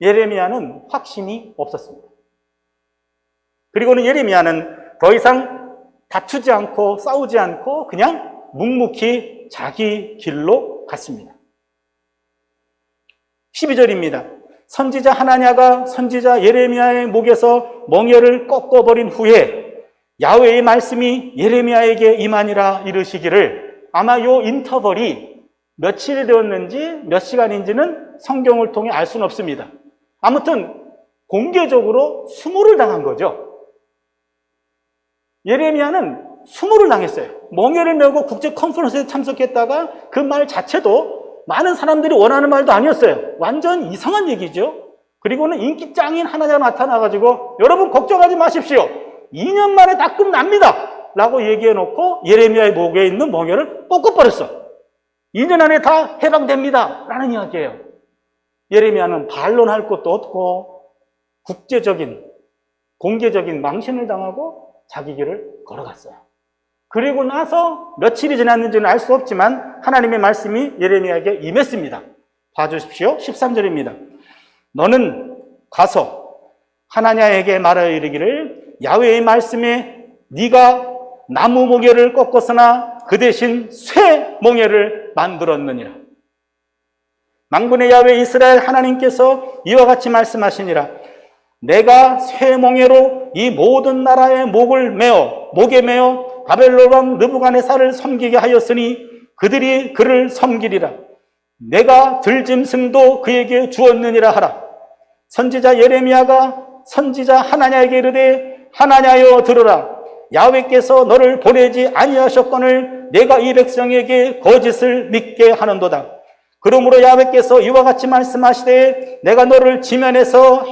예레미야는 확신이 없었습니다. 그리고는 예레미야는 더 이상 다투지 않고 싸우지 않고 그냥 묵묵히 자기 길로 갔습니다. 12절입니다. 선지자 하나냐가 선지자 예레미야의 목에서 멍에를 꺾어버린 후에 야훼의 말씀이 예레미야에게 임하니라 이르시기를 아마 요 인터벌이 며칠이 되었는지 몇 시간인지는 성경을 통해 알 수는 없습니다. 아무튼 공개적으로 수모를 당한 거죠. 예레미야는 수모를 당했어요. 멍에를 메고 국제 컨퍼런스에 참석했다가 그 말 자체도 많은 사람들이 원하는 말도 아니었어요. 완전 이상한 얘기죠. 그리고는 인기 짱인 하나냐가 나타나가지고 여러분 걱정하지 마십시오. 2년 만에 다 끝납니다. 라고 얘기해놓고 예레미야의 목에 있는 멍에를 꺾어버렸어. 2년 안에 다 해방됩니다. 라는 이야기예요. 예레미야는 반론할 것도 없고 국제적인 공개적인 망신을 당하고 자기 길을 걸어갔어요. 그리고 나서 며칠이 지났는지는 알 수 없지만 하나님의 말씀이 예레미야에게 임했습니다. 봐주십시오. 13절입니다. 너는 가서 하나냐에게 말하여 이르기를 야훼의 말씀에 네가 나무 멍에를 꺾었으나 그 대신 쇠 멍에를 만들었느니라. 만군의 야훼 이스라엘 하나님께서 이와 같이 말씀하시니라. 내가 쇠 멍에로 이 모든 나라의 목에 메어 바벨론 왕 느부갓네살을 섬기게 하였으니 그들이 그를 섬기리라. 내가 들짐승도 그에게 주었느니라 하라. 선지자 예레미야가 선지자 하나냐에게 이르되 하나냐여 들으라. 야훼께서 너를 보내지 아니하셨거늘 내가 이 백성에게 거짓을 믿게 하는도다. 그러므로 야훼께서 이와 같이 말씀하시되 내가 너를 지면에서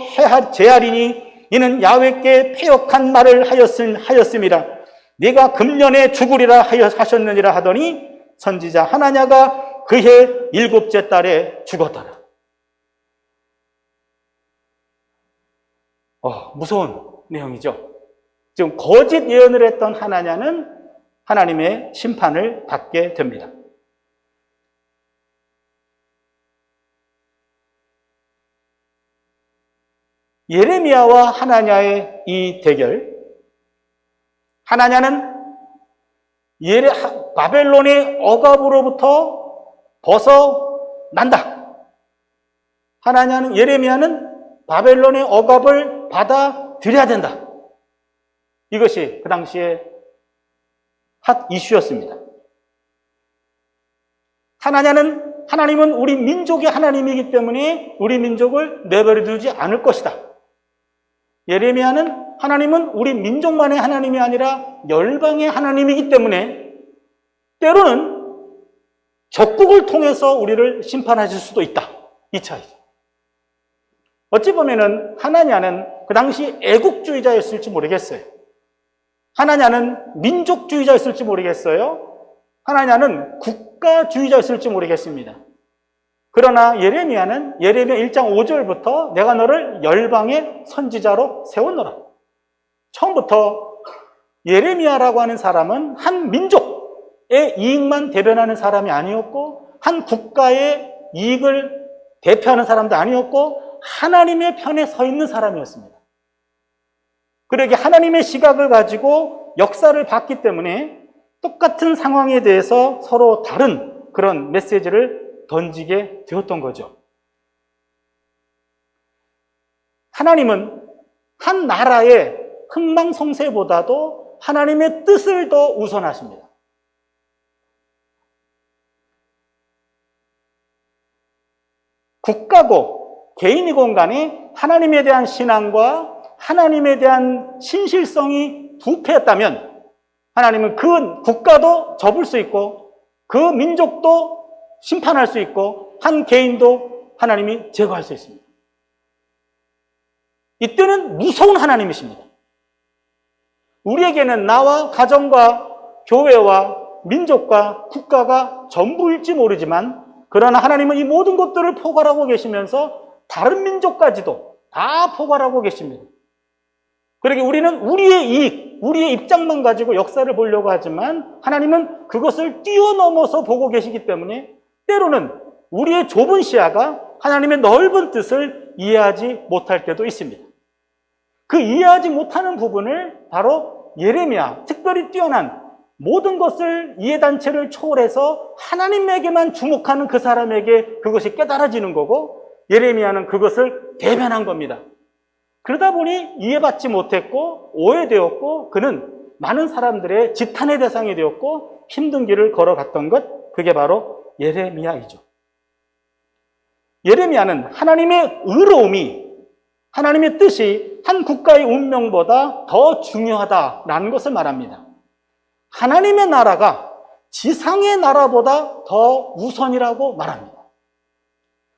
제하리니 이는 야훼께 패역한 말을 하였음이라. 네가 금년에 죽으리라 하셨느니라 하더니 선지자 하나냐가 그해 7째 달에 죽었더라. 무서운 내용이죠. 지금 거짓 예언을 했던 하나냐는 하나님의 심판을 받게 됩니다. 예레미야와 하나냐의 이 대결, 하나냐는 바벨론의 억압으로부터 벗어난다. 예레미야는 바벨론의 억압을 받아들여야 된다. 이것이 그 당시에 핫 이슈였습니다. 하나냐는 하나님은 우리 민족의 하나님이기 때문에 우리 민족을 내버려 두지 않을 것이다. 예레미야는 하나님은 우리 민족만의 하나님이 아니라 열방의 하나님이기 때문에 때로는 적국을 통해서 우리를 심판하실 수도 있다. 이 차이죠. 어찌 보면은 하나냐는 그 당시 애국주의자였을지 모르겠어요. 하나냐는 민족주의자였을지 모르겠어요. 하나냐는 국가주의자였을지 모르겠습니다. 그러나 예레미야는 예레미야 1장 5절부터 내가 너를 열방의 선지자로 세웠노라. 처음부터 예레미야라고 하는 사람은 한 민족의 이익만 대변하는 사람이 아니었고 한 국가의 이익을 대표하는 사람도 아니었고 하나님의 편에 서 있는 사람이었습니다. 그러기에 하나님의 시각을 가지고 역사를 봤기 때문에 똑같은 상황에 대해서 서로 다른 그런 메시지를 던지게 되었던 거죠. 하나님은 한 나라의 흥망성쇠보다도 하나님의 뜻을 더 우선하십니다. 국가고 개인이고 간에 하나님에 대한 신앙과 하나님에 대한 신실성이 부패했다면 하나님은 그 국가도 접을 수 있고 그 민족도 심판할 수 있고 한 개인도 하나님이 제거할 수 있습니다. 이때는 무서운 하나님이십니다. 우리에게는 나와 가정과 교회와 민족과 국가가 전부일지 모르지만 그러나 하나님은 이 모든 것들을 포괄하고 계시면서 다른 민족까지도 다 포괄하고 계십니다. 그러기에 우리는 우리의 이익, 우리의 입장만 가지고 역사를 보려고 하지만 하나님은 그것을 뛰어넘어서 보고 계시기 때문에 때로는 우리의 좁은 시야가 하나님의 넓은 뜻을 이해하지 못할 때도 있습니다. 그 이해하지 못하는 부분을 바로 예레미야, 특별히 뛰어난 모든 것을 이해단체를 초월해서 하나님에게만 주목하는 그 사람에게 그것이 깨달아지는 거고 예레미야는 그것을 대변한 겁니다. 그러다 보니 이해받지 못했고 오해되었고 그는 많은 사람들의 지탄의 대상이 되었고 힘든 길을 걸어갔던 것, 그게 바로 예레미야이죠. 예레미야는 하나님의 의로움이, 하나님의 뜻이 한 국가의 운명보다 더 중요하다라는 것을 말합니다. 하나님의 나라가 지상의 나라보다 더 우선이라고 말합니다.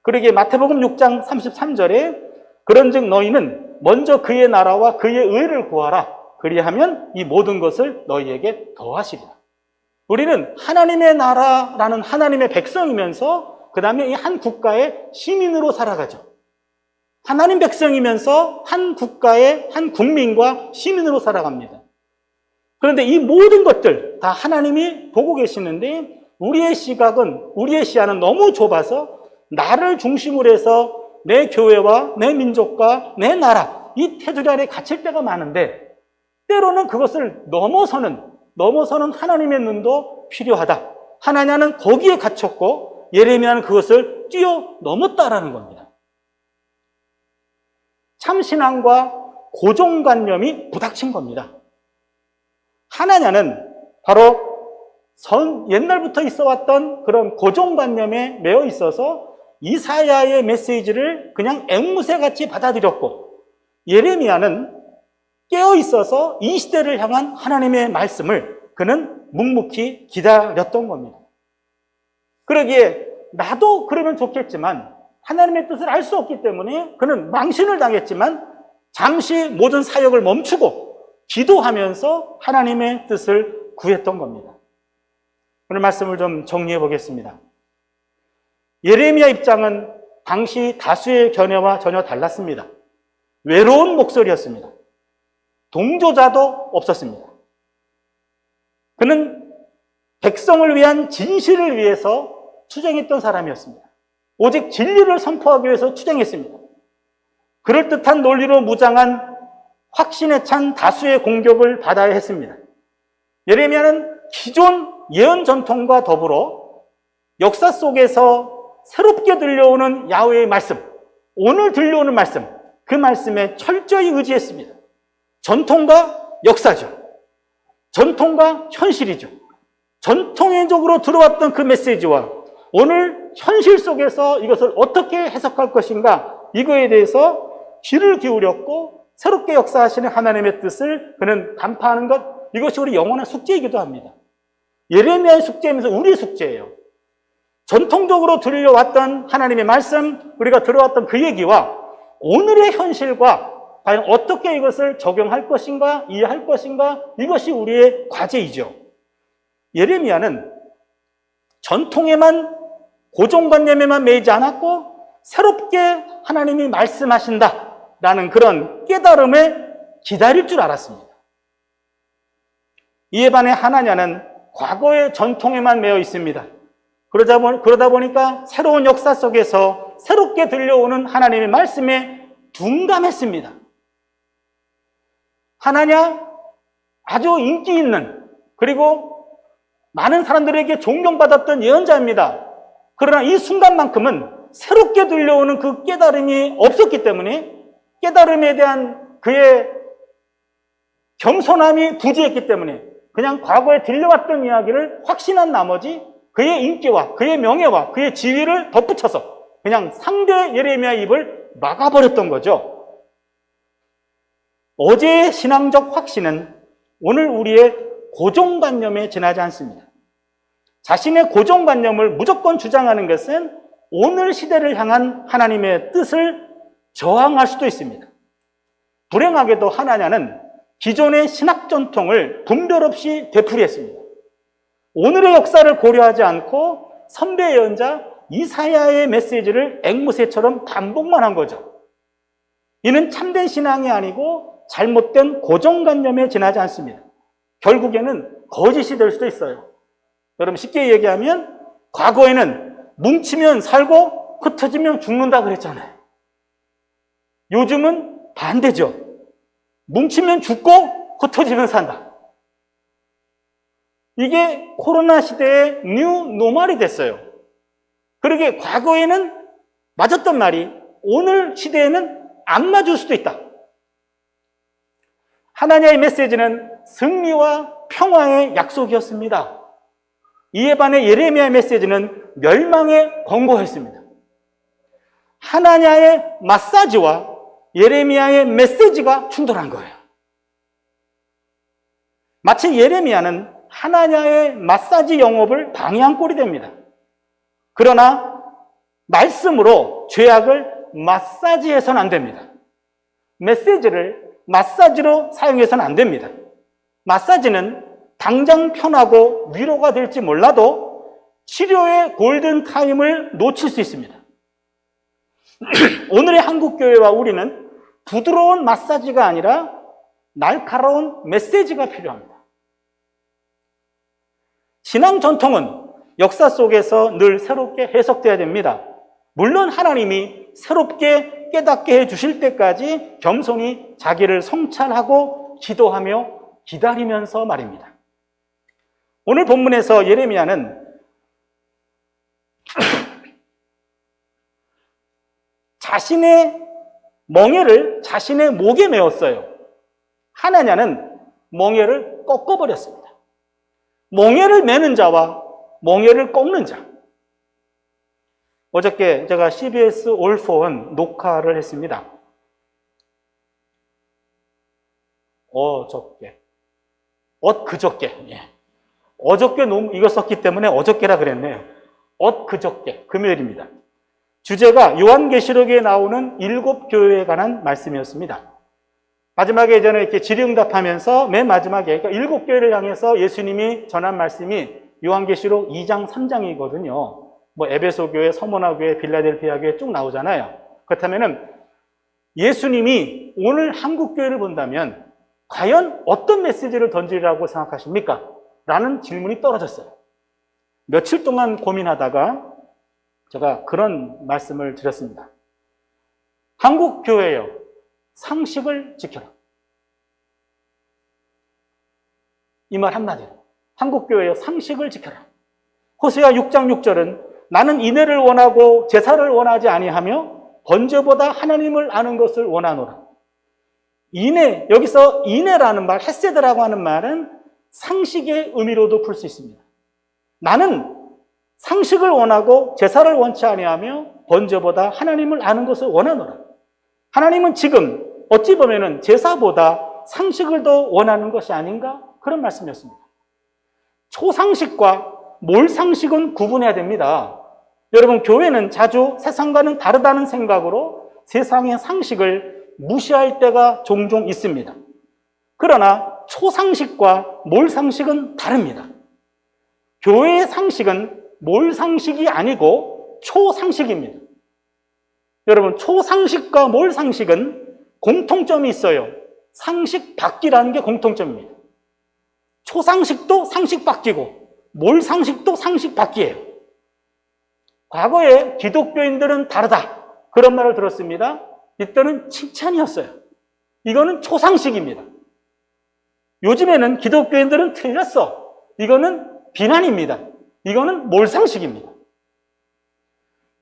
그러기에 마태복음 6장 33절에 그런즉 너희는 먼저 그의 나라와 그의 의를 구하라. 그리하면 이 모든 것을 너희에게 더하시리라. 우리는 하나님의 나라라는 하나님의 백성이면서 그 다음에 이 한 국가의 시민으로 살아가죠. 하나님 백성이면서 한 국가의 한 국민과 시민으로 살아갑니다. 그런데 이 모든 것들 다 하나님이 보고 계시는데 우리의 시각은, 우리의 시야는 너무 좁아서 나를 중심으로 해서 내 교회와 내 민족과 내 나라 이 테두리 아래 갇힐 때가 많은데 때로는 그것을 넘어서는 하나님의 눈도 필요하다. 하나냐는 거기에 갇혔고 예레미야는 그것을 뛰어넘었다라는 겁니다. 참신앙과 고정관념이 부닥친 겁니다. 하나냐는 바로 옛날부터 있어왔던 그런 고정관념에 매여 있어서 이사야의 메시지를 그냥 앵무새같이 받아들였고 예레미야는 깨어있어서 이 시대를 향한 하나님의 말씀을 그는 묵묵히 기다렸던 겁니다. 그러기에 나도 그러면 좋겠지만 하나님의 뜻을 알 수 없기 때문에 그는 망신을 당했지만 잠시 모든 사역을 멈추고 기도하면서 하나님의 뜻을 구했던 겁니다. 오늘 말씀을 좀 정리해 보겠습니다. 예레미야 입장은 당시 다수의 견해와 전혀 달랐습니다. 외로운 목소리였습니다. 동조자도 없었습니다. 그는 백성을 위한 진실을 위해서 투쟁했던 사람이었습니다. 오직 진리를 선포하기 위해서 투쟁했습니다. 그럴듯한 논리로 무장한 확신에 찬 다수의 공격을 받아야 했습니다. 예레미야는 기존 예언 전통과 더불어 역사 속에서 새롭게 들려오는 야훼의 말씀, 오늘 들려오는 말씀, 그 말씀에 철저히 의지했습니다. 전통과 역사죠. 전통과 현실이죠. 전통적으로 들어왔던 그 메시지와 오늘 현실 속에서 이것을 어떻게 해석할 것인가, 이거에 대해서 귀를 기울였고 새롭게 역사하시는 하나님의 뜻을 그는 간파하는 것, 이것이 우리 영원한 숙제이기도 합니다. 예레미야의 숙제이면서 우리의 숙제예요. 전통적으로 들려왔던 하나님의 말씀, 우리가 들어왔던 그 얘기와 오늘의 현실과 과연 어떻게 이것을 적용할 것인가, 이해할 것인가, 이것이 우리의 과제이죠. 예레미야는 전통에만, 고정관념에만 매이지 않았고 새롭게 하나님이 말씀하신다라는 그런 깨달음에 기다릴 줄 알았습니다. 이에 반해 하나냐는 과거의 전통에만 매여 있습니다. 그러다 보니까 새로운 역사 속에서 새롭게 들려오는 하나님의 말씀에 둔감했습니다. 하나냐, 아주 인기 있는, 그리고 많은 사람들에게 존경받았던 예언자입니다. 그러나 이 순간만큼은 새롭게 들려오는 그 깨달음이 없었기 때문에, 깨달음에 대한 그의 겸손함이 부재했기 때문에 그냥 과거에 들려왔던 이야기를 확신한 나머지 그의 인기와 그의 명예와 그의 지위를 덧붙여서 그냥 상대 예레미야의 입을 막아버렸던 거죠. 어제의 신앙적 확신은 오늘 우리의 고정관념에 지나지 않습니다. 자신의 고정관념을 무조건 주장하는 것은 오늘 시대를 향한 하나님의 뜻을 저항할 수도 있습니다. 불행하게도 하나냐는 기존의 신학 전통을 분별 없이 되풀이했습니다. 오늘의 역사를 고려하지 않고 선배 예언자 이사야의 메시지를 앵무새처럼 반복만 한 거죠. 이는 참된 신앙이 아니고 잘못된 고정관념에 지나지 않습니다. 결국에는 거짓이 될 수도 있어요. 여러분, 쉽게 얘기하면 과거에는 뭉치면 살고 흩어지면 죽는다 그랬잖아요. 요즘은 반대죠. 뭉치면 죽고 흩어지면 산다. 이게 코로나 시대의 뉴 노멀이 됐어요. 그러게 과거에는 맞았던 말이 오늘 시대에는 안 맞을 수도 있다. 하나님의 메시지는 승리와 평화의 약속이었습니다. 이에 반해 예레미야의 메시지는 멸망의 권고였습니다. 하나냐의 마사지와 예레미야의 메시지가 충돌한 거예요. 마치 예레미야는 하나냐의 마사지 영업을 방해한 꼴이 됩니다. 그러나 말씀으로 죄악을 마사지해서는 안 됩니다. 메시지를 마사지로 사용해서는 안 됩니다. 마사지는 당장 편하고 위로가 될지 몰라도 치료의 골든타임을 놓칠 수 있습니다. 오늘의 한국교회와 우리는 부드러운 마사지가 아니라 날카로운 메시지가 필요합니다. 신앙 전통은 역사 속에서 늘 새롭게 해석돼야 됩니다. 물론 하나님이 새롭게 깨닫게 해주실 때까지 겸손히 자기를 성찰하고 기도하며 기다리면서 말입니다. 오늘 본문에서 예레미야는 자신의 멍에를 자신의 목에 메었어요. 하나냐는 멍에를 꺾어버렸습니다. 멍에를 메는 자와 멍에를 꺾는 자. 어저께 제가 CBS 올포원 녹화를 했습니다. 그저께. 예. 어저께 너무 이거 썼기 때문에 어저께라 그랬네요. 그저께 금요일입니다. 주제가 요한계시록에 나오는 7교회에 관한 말씀이었습니다. 마지막에 저는 이렇게 질의응답하면서 맨 마지막에, 그러니까 7교회를 향해서 예수님이 전한 말씀이 요한계시록 2장, 3장이거든요. 뭐 에베소 교회, 서머나 교회, 빌라델피아 교회 쭉 나오잖아요. 그렇다면은 예수님이 오늘 한국 교회를 본다면 과연 어떤 메시지를 던지리라고 생각하십니까? 라는 질문이 떨어졌어요. 며칠 동안 고민하다가 제가 그런 말씀을 드렸습니다. 한국 교회여, 상식을 지켜라. 이 말 한마디로. 한국 교회여, 상식을 지켜라. 호세아 6장 6절은 나는 인애를 원하고 제사를 원하지 아니하며 번제보다 하나님을 아는 것을 원하노라. 인애, 여기서 인애라는 말, 헤세드라고 하는 말은 상식의 의미로도 풀 수 있습니다. 나는 상식을 원하고 제사를 원치 아니하며 번제보다 하나님을 아는 것을 원하노라. 하나님은 지금 어찌 보면은 제사보다 상식을 더 원하는 것이 아닌가? 그런 말씀이었습니다. 초상식과 몰상식은 구분해야 됩니다. 여러분, 교회는 자주 세상과는 다르다는 생각으로 세상의 상식을 무시할 때가 종종 있습니다. 그러나 초상식과 몰상식은 다릅니다. 교회의 상식은 몰상식이 아니고 초상식입니다. 여러분, 초상식과 몰상식은 공통점이 있어요. 상식 바뀌라는 게 공통점입니다. 초상식도 상식 바뀌고 몰상식도 상식 바뀌예요. 과거에 기독교인들은 다르다, 그런 말을 들었습니다. 이때는 칭찬이었어요. 이거는 초상식입니다. 요즘에는 기독교인들은 틀렸어, 이거는 비난입니다. 이거는 몰상식입니다.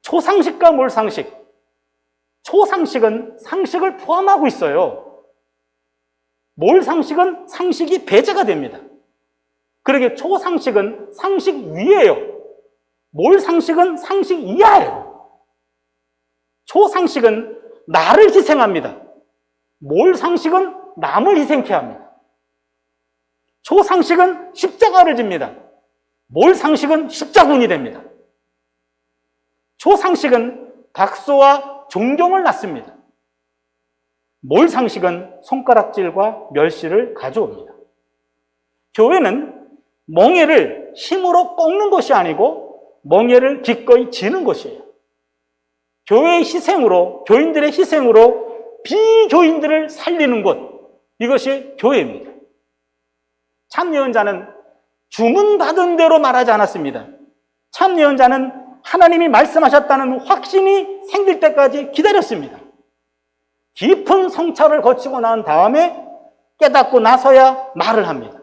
초상식과 몰상식. 초상식은 상식을 포함하고 있어요. 몰상식은 상식이 배제가 됩니다. 그러게 초상식은 상식 위예요. 몰상식은 상식 이하예요. 초상식은 나를 희생합니다. 몰상식은 남을 희생케 합니다. 초상식은 십자가를 집니다. 몰상식은 십자군이 됩니다. 초상식은 박수와 존경을 낳습니다. 몰상식은 손가락질과 멸시를 가져옵니다. 교회는 멍에를 힘으로 꺾는 것이 아니고 멍에를 기꺼이 지는 것이에요. 교회의 희생으로, 교인들의 희생으로 비교인들을 살리는 것, 이것이 교회입니다. 참 예언자는 주문받은 대로 말하지 않았습니다. 참 예언자는 하나님이 말씀하셨다는 확신이 생길 때까지 기다렸습니다. 깊은 성찰을 거치고 난 다음에 깨닫고 나서야 말을 합니다.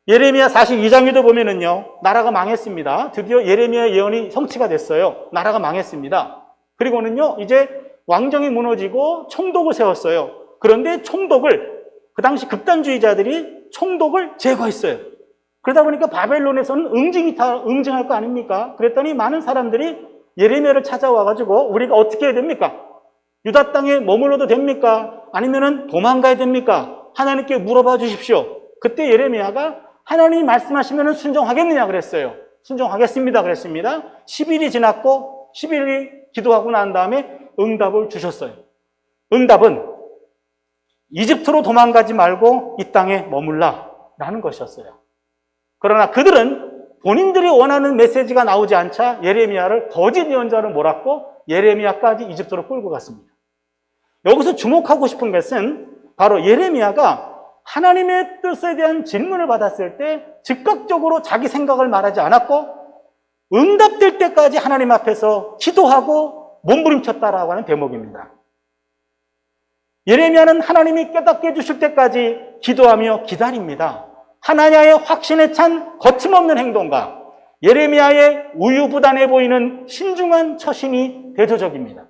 예레미야 42장에도 보면은요, 나라가 망했습니다. 드디어 예레미야 예언이 성취가 됐어요. 나라가 망했습니다. 그리고는요, 이제 왕정이 무너지고 총독을 세웠어요. 그런데 총독을, 그 당시 극단주의자들이 총독을 제거했어요. 그러다 보니까 바벨론에서는 응징할 거 아닙니까? 그랬더니 많은 사람들이 예레미야를 찾아와가지고 우리가 어떻게 해야 됩니까? 유다 땅에 머물러도 됩니까? 아니면은 도망가야 됩니까? 하나님께 물어봐 주십시오. 그때 예레미야가 하나님이 말씀하시면 순종하겠느냐 그랬어요. 순종하겠습니다 그랬습니다. 10일이 지났고 10일이 기도하고 난 다음에 응답을 주셨어요. 응답은 이집트로 도망가지 말고 이 땅에 머물라 라는 것이었어요. 그러나 그들은 본인들이 원하는 메시지가 나오지 않자 예레미야를 거짓 예언자로 몰았고 예레미야까지 이집트로 끌고 갔습니다. 여기서 주목하고 싶은 것은 바로 예레미야가 하나님의 뜻에 대한 질문을 받았을 때 즉각적으로 자기 생각을 말하지 않았고 응답될 때까지 하나님 앞에서 기도하고 몸부림쳤다라고 하는 대목입니다. 예레미야는 하나님이 깨닫게 해주실 때까지 기도하며 기다립니다. 하나냐의 확신에 찬 거침없는 행동과 예레미야의 우유부단해 보이는 신중한 처신이 대조적입니다.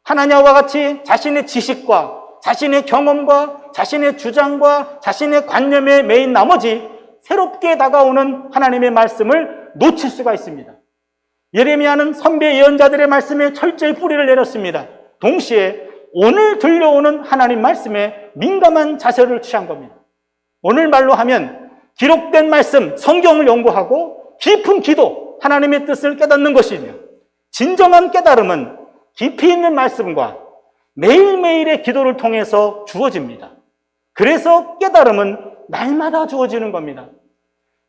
하나냐와 같이 자신의 지식과 자신의 경험과 자신의 주장과 자신의 관념에 매인 나머지 새롭게 다가오는 하나님의 말씀을 놓칠 수가 있습니다. 예레미야는 선배 예언자들의 말씀에 철저히 뿌리를 내렸습니다. 동시에 오늘 들려오는 하나님 말씀에 민감한 자세를 취한 겁니다. 오늘 말로 하면 기록된 말씀, 성경을 연구하고 깊은 기도, 하나님의 뜻을 깨닫는 것이며 진정한 깨달음은 깊이 있는 말씀과 매일매일의 기도를 통해서 주어집니다. 그래서 깨달음은 날마다 주어지는 겁니다.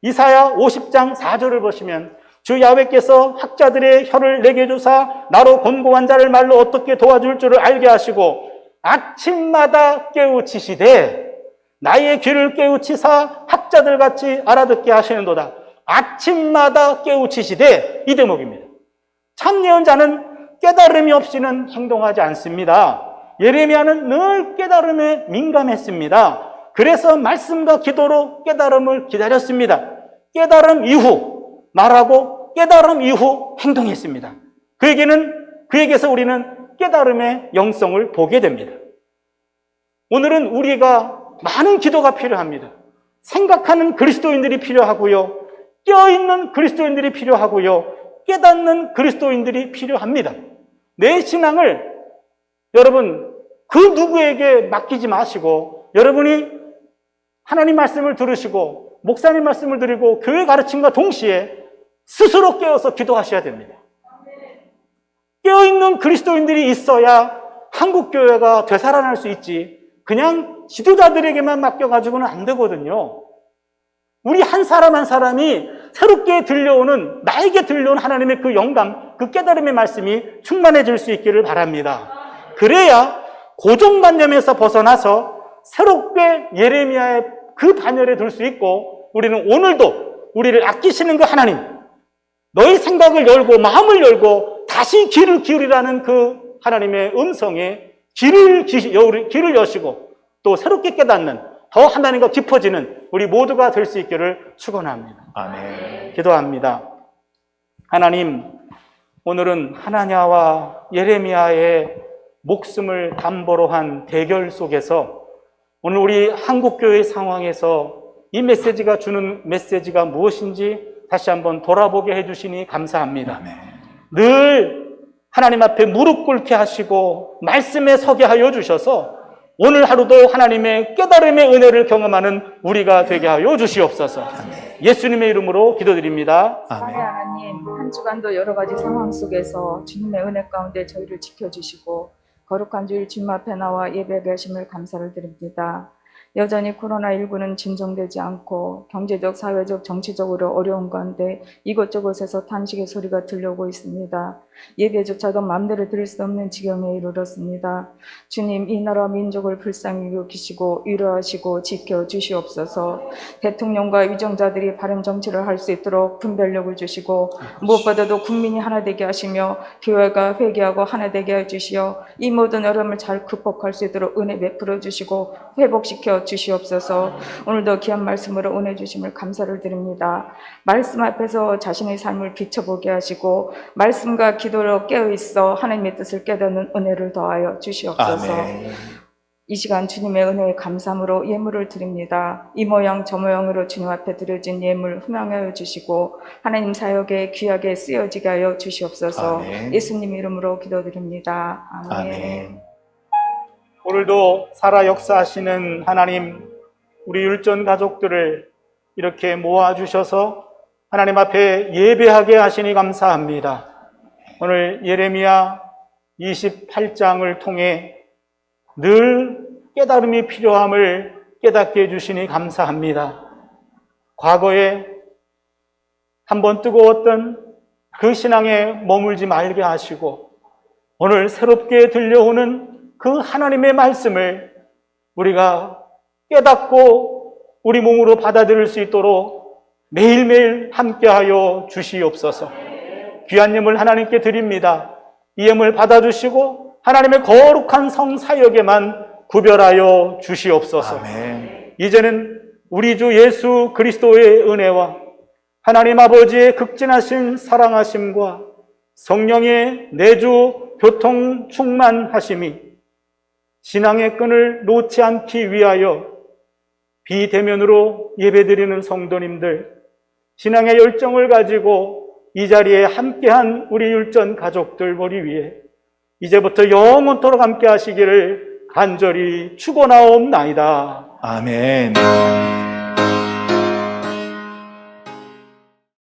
이사야 50장 4절을 보시면 주 야훼께서 학자들의 혀를 내게 주사 나로 곤고한 자를 말로 어떻게 도와줄 줄을 알게 하시고 아침마다 깨우치시되 나의 귀를 깨우치사 학자들같이 알아듣게 하시는도다. 아침마다 깨우치시되, 이 대목입니다. 참 예언자는 깨달음이 없이는 행동하지 않습니다. 예레미야는 늘 깨달음에 민감했습니다. 그래서 말씀과 기도로 깨달음을 기다렸습니다. 깨달음 이후 말하고 깨달음 이후 행동했습니다. 그에게서 우리는 깨달음의 영성을 보게 됩니다. 오늘은 우리가 많은 기도가 필요합니다. 생각하는 그리스도인들이 필요하고요. 깨어있는 그리스도인들이 필요하고요, 깨닫는 그리스도인들이 필요합니다. 내 신앙을 여러분 그 누구에게 맡기지 마시고, 여러분이 하나님 말씀을 들으시고 목사님 말씀을 드리고 교회 가르침과 동시에 스스로 깨어서 기도하셔야 됩니다. 깨어있는 그리스도인들이 있어야 한국교회가 되살아날 수 있지, 그냥 지도자들에게만 맡겨가지고는 안 되거든요. 우리 한 사람 한 사람이 새롭게 들려오는, 나에게 들려오는 하나님의 그 영감, 그 깨달음의 말씀이 충만해질 수 있기를 바랍니다. 그래야 고정관념에서 벗어나서 새롭게 예레미야의 그 반열에 들 수 있고, 우리는 오늘도 우리를 아끼시는 그 하나님, 너의 생각을 열고 마음을 열고 다시 귀를 기울이라는 그 하나님의 음성에 귀를 여시고 또 새롭게 깨닫는, 더 하나님과 깊어지는 우리 모두가 될 수 있기를 축원합니다. 아멘. 기도합니다. 하나님, 오늘은 하나냐와 예레미야의 목숨을 담보로 한 대결 속에서 오늘 우리 한국교회 상황에서 이 메시지가 주는 메시지가 무엇인지 다시 한번 돌아보게 해주시니 감사합니다. 아멘. 늘 하나님 앞에 무릎 꿇게 하시고 말씀에 서게 하여 주셔서 오늘 하루도 하나님의 깨달음의 은혜를 경험하는 우리가 되게 하여 주시옵소서. 예수님의 이름으로 기도드립니다. 아멘. 하나님, 한 주간도 여러 가지 상황 속에서 주님의 은혜 가운데 저희를 지켜주시고 거룩한 주일 주님 앞에 나와 예배하게 하심을 감사를 드립니다. 여전히 코로나19는 진정되지 않고 경제적, 사회적, 정치적으로 어려운 가운데 이곳저곳에서 탄식의 소리가 들려오고 있습니다. 예배조차도 마음대로 드릴 수 없는 지경에 이르렀습니다. 주님, 이 나라 민족을 불쌍히 여기시고 위로하시고 지켜주시옵소서. 대통령과 위정자들이 바른 정치를 할 수 있도록 분별력을 주시고 무엇보다도 국민이 하나 되게 하시며 교회가 회개하고 하나 되게 해주시어 이 모든 어려움을 잘 극복할 수 있도록 은혜 베풀어 주시고 회복시켜 주시옵소서. 오늘도 귀한 말씀으로 은혜 주심을 감사를 드립니다. 말씀 앞에서 자신의 삶을 비춰보게 하시고 말씀과 기도로 깨어있어 하나님의 뜻을 깨닫는 은혜를 더하여 주시옵소서. 아멘. 이 시간 주님의 은혜에 감사함으로 예물을 드립니다. 이 모양 저 모양으로 주님 앞에 드려진 예물 흠양하여 주시고 하나님 사역에 귀하게 쓰여지게 하여 주시옵소서. 아멘. 예수님 이름으로 기도드립니다. 아멘. 아멘. 오늘도 살아 역사하시는 하나님, 우리 율전 가족들을 이렇게 모아주셔서 하나님 앞에 예배하게 하시니 감사합니다. 오늘 예레미야 28장을 통해 늘 깨달음이 필요함을 깨닫게 해주시니 감사합니다. 과거에 한번 뜨거웠던 그 신앙에 머물지 말게 하시고 오늘 새롭게 들려오는 그 하나님의 말씀을 우리가 깨닫고 우리 몸으로 받아들일 수 있도록 매일매일 함께하여 주시옵소서. 귀한 예물 하나님께 드립니다. 이 예물 받아주시고 하나님의 거룩한 성사역에만 구별하여 주시옵소서. 아멘. 이제는 우리 주 예수 그리스도의 은혜와 하나님 아버지의 극진하신 사랑하심과 성령의 내주 교통 충만하심이 신앙의 끈을 놓지 않기 위하여 비대면으로 예배드리는 성도님들, 신앙의 열정을 가지고 이 자리에 함께한 우리 율전 가족들 머리 위에 이제부터 영원토록 함께 하시기를 간절히 축원하옵나이다. 아멘.